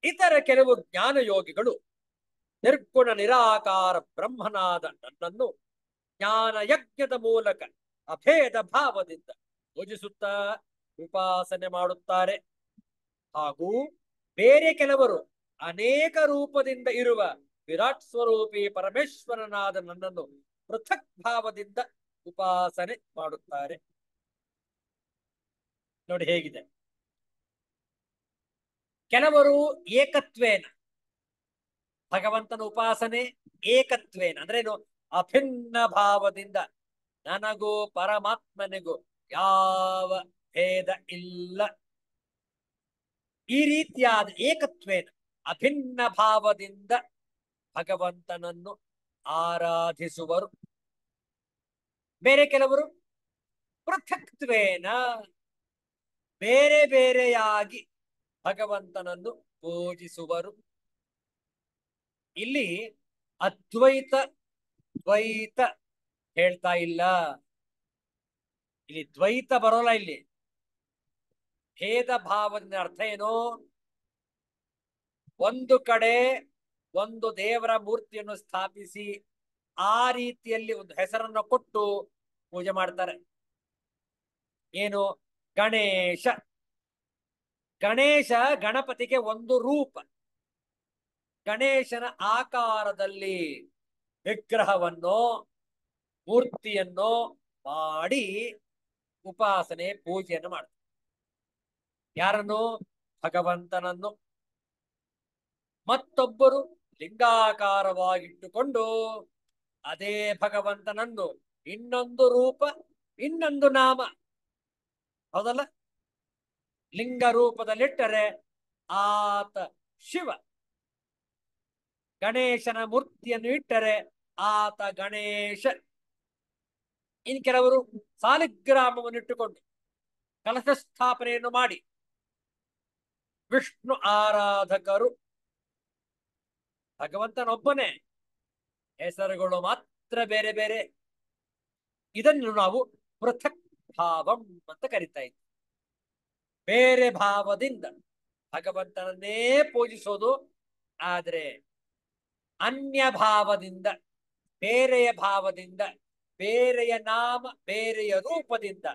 ಇತರ ಕೆಲವು ಜ್ಞಾನಯೋಗಿಗಳು ನಿರ್ಗುಣ ನಿರಾಕಾರ ಬ್ರಹ್ಮನಾದ ನನ್ನನ್ನು ಜ್ಞಾನಯಜ್ಞದ ಮೂಲಕ ಅಭೇದ ಭಾವದಿಂದ ಪೂಜಿಸುತ್ತಾ ಉಪಾಸನೆ ಮಾಡುತ್ತಾರೆ. ಹಾಗೂ ಬೇರೆ ಕೆಲವರು ಅನೇಕ ರೂಪದಿಂದ ಇರುವ ವಿರಾಟ್ ಸ್ವರೂಪಿ ಪರಮೇಶ್ವರನಾದ ನನ್ನನ್ನು ಪೃಥಕ್ ಭಾವದಿಂದ ಉಪಾಸನೆ ಮಾಡುತ್ತಾರೆ. ನೋಡಿ ಹೇಗಿದೆ. ಕೆಲವರು ಏಕತ್ವೇನ ಭಗವಂತನ ಉಪಾಸನೆ, ಏಕತ್ವೇನ ಅಂದ್ರೇನು? ಅಭಿನ್ನ ಭಾವದಿಂದ, ನನಗೂ ಪರಮಾತ್ಮನಿಗೂ ಯಾವ ಭೇದ ಇಲ್ಲ, ಈ ರೀತಿಯಾದ ಏಕತ್ವೇನ ಅಭಿನ್ನ ಭಾವದಿಂದ ಭಗವಂತನನ್ನು ಆರಾಧಿಸುವರು. ಬೇರೆ ಕೆಲವರು ಪೃಥಕ್ತ್ವೇನ ಬೇರೆ ಬೇರೆಯಾಗಿ ಭಗವಂತನನ್ನು ಪೂಜಿಸುವರು. ಇಲ್ಲಿ ಅದ್ವೈತ ದ್ವೈತ ಹೇಳ್ತಾ ಇಲ್ಲ, ಇಲ್ಲಿ ದ್ವೈತ ಬರೋಲ್ಲ. ಇಲ್ಲಿ ಭೇದ ಭಾವದ ಅರ್ಥ ಏನು? ಒಂದು ಕಡೆ ಒಂದು ದೇವರ ಮೂರ್ತಿಯನ್ನು ಸ್ಥಾಪಿಸಿ ಆ ರೀತಿಯಲ್ಲಿ ಒಂದು ಹೆಸರನ್ನು ಕೊಟ್ಟು ಪೂಜೆ ಮಾಡ್ತಾರೆ. ಏನು? ಗಣೇಶ. ಗಣೇಶ ಗಣಪತಿಗೆ ಒಂದು ರೂಪ. ಗಣೇಶನ ಆಕಾರದಲ್ಲಿ ವಿಗ್ರಹವನ್ನು, ಮೂರ್ತಿಯನ್ನು ಮಾಡಿ ಉಪಾಸನೆ ಪೂಜೆಯನ್ನು ಮಾಡ್ತಾರೆ. ಯಾರನ್ನು? ಭಗವಂತನನ್ನು. ಮತ್ತೊಬ್ಬರು ಲಿಂಗಾಕಾರವಾಗಿಟ್ಟುಕೊಂಡು ಅದೇ ಭಗವಂತನನ್ನು ಇನ್ನೊಂದು ರೂಪ, ಇನ್ನೊಂದು ನಾಮ, ಹೌದಲ್ಲ? ಲಿಂಗ ರೂಪದಲ್ಲಿಟ್ಟರೆ ಆತ ಶಿವ, ಗಣೇಶನ ಮೂರ್ತಿಯನ್ನು ಇಟ್ಟರೆ ಆತ ಗಣೇಶ. ಇನ್ ಕೆಲವರು ಸಾಲಿಗ್ರಾಮವನ್ನು ಇಟ್ಟುಕೊಂಡು ಕಲಶ ಸ್ಥಾಪನೆಯನ್ನು ಮಾಡಿ ವಿಷ್ಣು ಆರಾಧಕರು. ಭಗವಂತನೊಬ್ಬನೇ, ಹೆಸರುಗಳು ಮಾತ್ರ ಬೇರೆ ಬೇರೆ. ಇದನ್ನು ನಾವು ಪೃಥಕ್ ಭಾವಂ ಅಂತ ಕರಿತಾ ಇದ್ದೀವಿ. ಬೇರೆ ಭಾವದಿಂದ ಭಗವಂತನನ್ನೇ ಪೂಜಿಸೋದು. ಆದರೆ ಅನ್ಯ ಭಾವದಿಂದ, ಬೇರೆಯ ಭಾವದಿಂದ, ಬೇರೆಯ ನಾಮ, ಬೇರೆಯ ರೂಪದಿಂದ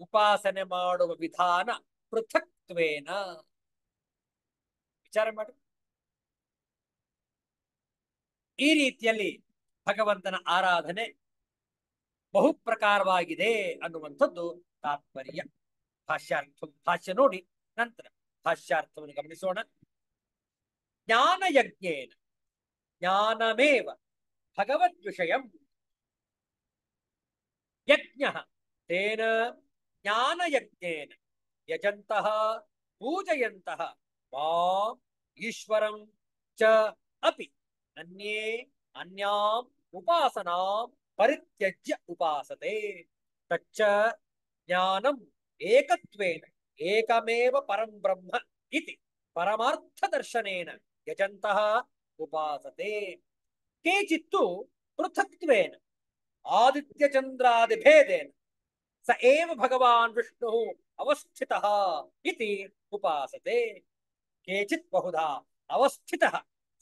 ಉಪಾಸನೆ ಮಾಡುವ ವಿಧಾನ ಪೃಥಕ್ತ್ವೇನ. ವಿಚಾರ ಮಾಡಿ. ಈ ರೀತಿಯಲ್ಲಿ ಭಗವಂತನ ಆರಾಧನೆ ಬಹು ಪ್ರಕಾರವಾಗಿದೆ ಅನ್ನುವಂಥದ್ದು ತಾತ್ಪರ್ಯ. ಭಾಷ್ಯಾರ್ಥ, ಭಾಷ್ಯ ನೋಡಿ ನಂತರ ಭಾಷ್ಯಾರ್ಥವನ್ನು ಗಮನಿಸೋಣ. ಜ್ಞಾನಯಜ್ಞೇನ ಜ್ಞಾನಮೇವ ಭಗವದ್ವಿಷಯಂ ಯಜ್ಞಃ ತೇನ ಜ್ಞಾನಯಜ್ಞೇನ ಯಜಂತಃ ಪೂಜಯಂತಃ ಮಾಂ ಈಶ್ವರಂ ಚ ಅಪಿ ಅನ್ಯೇ ಅನ್ಯಾಂ ಉಪಾಸನಾಂ ಪರಿತ್ಯಜ್ಯ ಉಪಾಸತೆ ತಚ್ಚ ಜ್ಞಾನಂ ಏಕತ್ವೇನ ಏಕಮೇವ ಪರಂ ಬ್ರಹ್ಮ ಇತಿ ಪರಮಾರ್ಥ ದರ್ಶನೇನ ಯಜಂತಃ ಉಪಾಸತೆ ಕೇಚಿತ್ತು ಪೃಥಕ್ತ್ವೇನ ಆದಿತ್ಯ ಚಂದ್ರಾದಿ ಭೇದೇನ ಸ ಏವ ಭಗವಾನ್ ವಿಷ್ಣು ಅವಸ್ಥಿತಃ ಇತಿ ಉಪಾಸತೆ ಕೇಚಿತ್ ಬಹುಧಾ ಅವಸ್ಥಿತಃ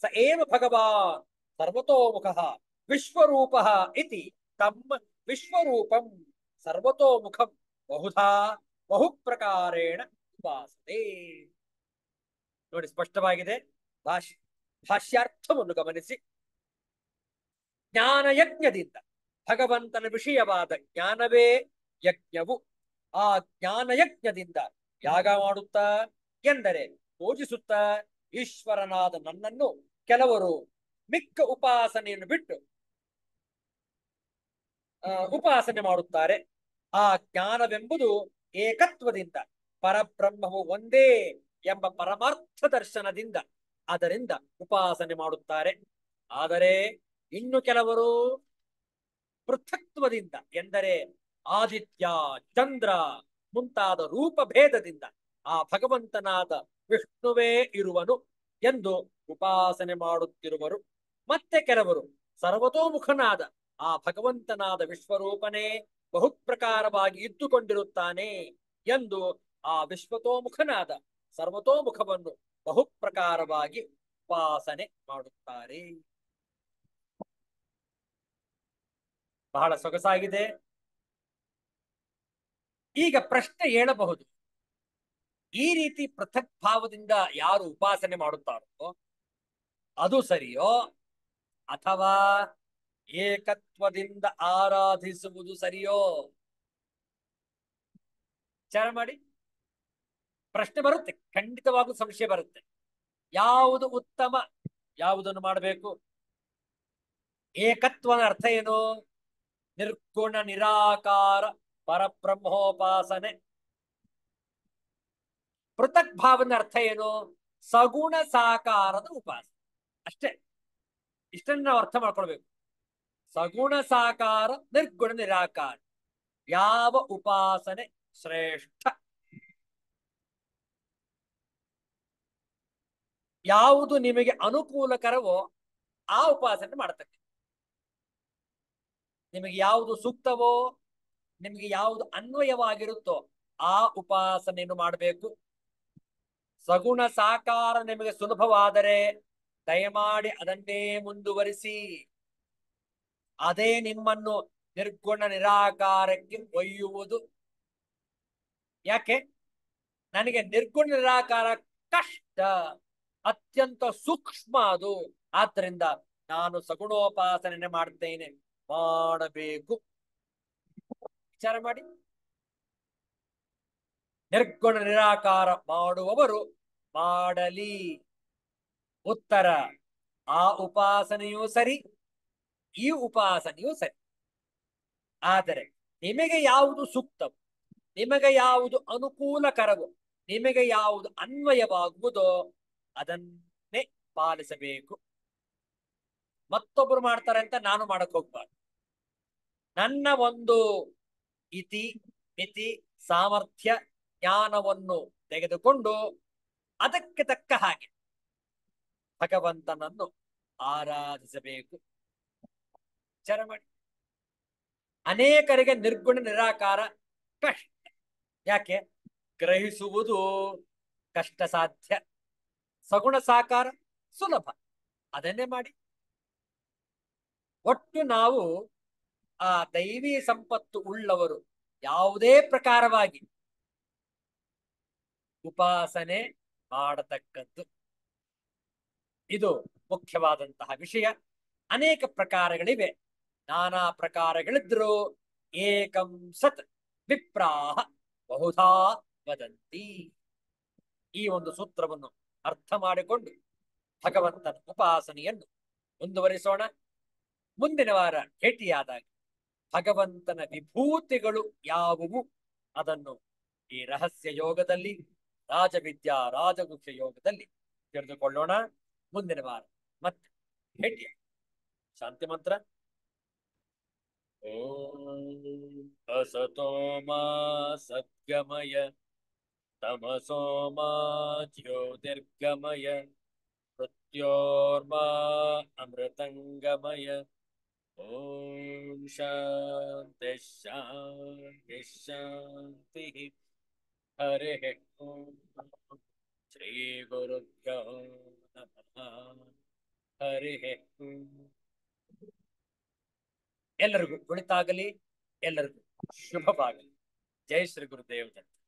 ಸ ಏವ ಭಗವಾನ್ ಸರ್ವತೋಮುಖಃ ವಿಶ್ವರೂಪಃ ಇತಿ ತಮ್ಮ ವಿಶ್ವರೂಪಂ ಸರ್ವತೋಮುಖಂ ಬಹುಧಾ ಬಹುಪ್ರಕಾರೇಣ ಉಪಾಸತೆ. ನೋಡಿ, ಸ್ಪಷ್ಟವಾಗಿದೆ. ಭಾಷ್ಯಾರ್ಥವನ್ನು ಗಮನಿಸಿ. ಜ್ಞಾನಯಜ್ಞದಿಂದ ಭಗವಂತನ ವಿಷಯವಾದ ಜ್ಞಾನವೇ ಯಜ್ಞವು. ಆ ಜ್ಞಾನಯಜ್ಞದಿಂದ ಯಾಗ ಮಾಡುತ್ತಾ ಎಂದರೆ ಪೂಜಿಸುತ್ತಾ ಈಶ್ವರನಾದ ನನ್ನನ್ನು ಕೆಲವರು ಮಿಕ್ಕ ಉಪಾಸನೆಯನ್ನು ಬಿಟ್ಟು ಉಪಾಸನೆ ಮಾಡುತ್ತಾರೆ. ಆ ಜ್ಞಾನವೆಂಬುದು ಏಕತ್ವದಿಂದ ಪರಬ್ರಹ್ಮವು ಒಂದೇ ಎಂಬ ಪರಮಾರ್ಥ ದರ್ಶನದಿಂದ ಅದರಿಂದ ಉಪಾಸನೆ ಮಾಡುತ್ತಾರೆ. ಆದರೆ ಇನ್ನು ಕೆಲವರು ಪೃಥಕ್ತ್ವದಿಂದ ಎಂದರೆ ಆದಿತ್ಯ ಚಂದ್ರ ಮುಂತಾದ ರೂಪಭೇದದಿಂದ ಆ ಭಗವಂತನಾದ ವಿಷ್ಣುವೇ ಇರುವನು ಎಂದು ಉಪಾಸನೆ ಮಾಡುತ್ತಿರುವರು. ಮತ್ತೆ ಕೆಲವರು ಸರ್ವತೋಮುಖನಾದ ಆ ಭಗವಂತನಾದ ವಿಶ್ವರೂಪನೇ ಬಹುಪ್ರಕಾರವಾಗಿ ಇದ್ದುಕೊಂಡಿರುತ್ತಾನೆ ಎಂದು ಆ ವಿಶ್ವತೋಮುಖನಾದ ಸರ್ವತೋಮುಖವನ್ನು ಬಹುಪ್ರಕಾರವಾಗಿ ಉಪಾಸನೆ ಮಾಡುತ್ತಾರೆ. ಬಹಳ ಸೊಗಸಾಗಿದೆ. ಈಗ ಪ್ರಶ್ನೆ ಏಳಬಹುದು, ಈ ರೀತಿ ಪೃಥಕ್ ಭಾವದಿಂದ ಯಾರು ಉಪಾಸನೆ ಮಾಡುತ್ತಾರೋ ಅದು ಸರಿಯೋ ಅಥವಾ ಏಕತ್ವದಿಂದ ಆರಾಧಿಸುವುದು ಸರಿಯೋ? ವಿಚಾರ ಮಾಡಿ. ಪ್ರಶ್ನೆ ಬರುತ್ತೆ, ಖಂಡಿತವಾಗೂ ಸಂಶಯ ಬರುತ್ತೆ. ಯಾವುದು ಉತ್ತಮ, ಯಾವುದನ್ನು ಮಾಡಬೇಕು? ಏಕತ್ವದ ಅರ್ಥ ಏನು? ನಿರ್ಗುಣ ನಿರಾಕಾರ ಪರಬ್ರಹ್ಮೋಪಾಸನೆ. ಪೃಥಕ್ ಭಾವದ ಅರ್ಥ ಏನು? ಸಗುಣ ಸಾಕಾರದ ಉಪಾಸನೆ. ಅಷ್ಟೇ. ಇಷ್ಟನ್ನು ನಾವು ಅರ್ಥ ಮಾಡ್ಕೊಳ್ಬೇಕು. ಸಗುಣ ಸಾಕಾರ ನಿರ್ಗುಣ ನಿರಾಕಾರ ಯಾವ ಉಪಾಸನೆ ಶ್ರೇಷ್ಠ, ಯಾವುದು ನಿಮಗೆ ಅನುಕೂಲಕರವೋ ಆ ಉಪಾಸನೆ ಮಾಡತಕ್ಕ. ನಿಮಗೆ ಯಾವುದು ಸೂಕ್ತವೋ, ನಿಮಗೆ ಯಾವುದು ಅನ್ವಯವಾಗಿರುತ್ತೋ ಆ ಉಪಾಸನೆಯನ್ನು ಮಾಡಬೇಕು. ಸಗುಣ ಸಾಕಾರ ನಿಮಗೆ ಸುಲಭವಾದರೆ ದಯಮಾಡಿ ಅದನ್ನೇ ಮುಂದುವರಿಸಿ. ಅದೇ ನಿಮ್ಮನ್ನು ನಿರ್ಗುಣ ನಿರಾಕಾರಕ್ಕೆ ಒಯ್ಯುವುದು. ಯಾಕೆ? ನನಗೆ ನಿರ್ಗುಣ ನಿರಾಕಾರ ಕಷ್ಟ, ಅತ್ಯಂತ ಸೂಕ್ಷ್ಮ ಅದು. ಆದ್ದರಿಂದ ನಾನು ಸಗುಣೋಪಾಸನೆ ಮಾಡ್ತೇನೆ, ಮಾಡಬೇಕು. ವಿಚಾರ ಮಾಡಿ. ನಿರ್ಗುಣ ನಿರಾಕಾರ ಮಾಡುವವರು ಮಾಡಲಿ. ಉತ್ತರ: ಆ ಉಪಾಸನೆಯೂ ಸರಿ, ಈ ಉಪಾಸನೆಯೂ ಸರಿ. ಆದರೆ ನಿಮಗೆ ಯಾವುದು ಸೂಕ್ತವೋ, ನಿಮಗೆ ಯಾವುದು ಅನುಕೂಲಕರವೋ, ನಿಮಗೆ ಯಾವುದು ಅನ್ವಯವಾಗುವುದೋ ಅದನ್ನೇ ಪಾಲಿಸಬೇಕು. ಮತ್ತೊಬ್ಬರು ಮಾಡ್ತಾರೆ ಅಂತ ನಾನು ಮಾಡಕ್ ಹೋಗ್ಬಾರ್ದು. ನನ್ನ ಒಂದು ಇತಿ ಮಿತಿ ಸಾಮರ್ಥ್ಯ ಜ್ಞಾನವನ್ನು ತೆಗೆದುಕೊಂಡು ಅದಕ್ಕೆ ತಕ್ಕ ಹಾಗೆ ಭಗವಂತನನ್ನು ಆರಾಧಿಸಬೇಕು. ವಿಚಾರ ಮಾಡಿ. ಅನೇಕರಿಗೆ ನಿರ್ಗುಣ ನಿರಾಕಾರ ಕಷ್ಟ. ಯಾಕೆ? ಗ್ರಹಿಸುವುದು ಕಷ್ಟ ಸಾಧ್ಯ. ಸಗುಣ ಸಾಕಾರ ಸುಲಭ, ಅದನ್ನೇ ಮಾಡಿ. ಒಟ್ಟು ನಾವು ಆ ದೈವಿ ಸಂಪತ್ತು ಉಳ್ಳವರು ಯಾವುದೇ ಪ್ರಕಾರವಾಗಿ ಉಪಾಸನೆ ಮಾಡತಕ್ಕದ್ದು. ಇದು ಮುಖ್ಯವಾದಂತಹ ವಿಷಯ. ಅನೇಕ ಪ್ರಕಾರಗಳಿವೆ, ನಾನಾ ಪ್ರಕಾರಗಳಿದ್ರು ಏಕಂ ಸತ್ ವಿಪ್ರಾಹ ಬಹುಧಾ ವದಂತಿ. ಈ ಒಂದು ಸೂತ್ರವನ್ನು ಅರ್ಥ ಮಾಡಿಕೊಂಡು ಭಗವಂತನ ಉಪಾಸನೆಯನ್ನು ಮುಂದುವರಿಸೋಣ. ಮುಂದಿನ ವಾರ ಭೇಟಿಯಾದಾಗ ಭಗವಂತನ ವಿಭೂತಿಗಳು ಯಾವುವು ಅದನ್ನು ಈ ರಹಸ್ಯ ಯೋಗದಲ್ಲಿ, ರಾಜವಿದ್ಯಾ ರಾಜಗುಹ್ಯ ಯೋಗದಲ್ಲಿ ತಿಳಿದುಕೊಳ್ಳೋಣ. ಮುಂದಿನ ವಾರ ಮತ್ತೆ ಭೇಟಿಯ. ಶಾಂತಿ ಮಂತ್ರ. ಓಂ ಅಸತೋ ಮಾ ಸದ್ಗಮಯ ತಮಸೋ ಮಾ ಜ್ಯೋತಿರ್ಗಮಯ ಮೃತ್ಯೋರ್ಮಾ ಅಮೃತಂಗಮಯ. ಓಂ ಶಾಂತಿ ಶಾಂತಿ ಶಾಂತಿ. ಹರಿ ಓಂ. ಶ್ರೀ ಗುರುಭ್ಯೋ ನಮಃ. ಹರಿ ಓಂ. ಎಲ್ಲರಿಗೂ ಒಳಿತಾಗಲಿ, ಎಲ್ಲರಿಗೂ ಶುಭವಾಗಲಿ. ಜೈ ಶ್ರೀ ಗುರುದೇವ್ ದತ್ತ.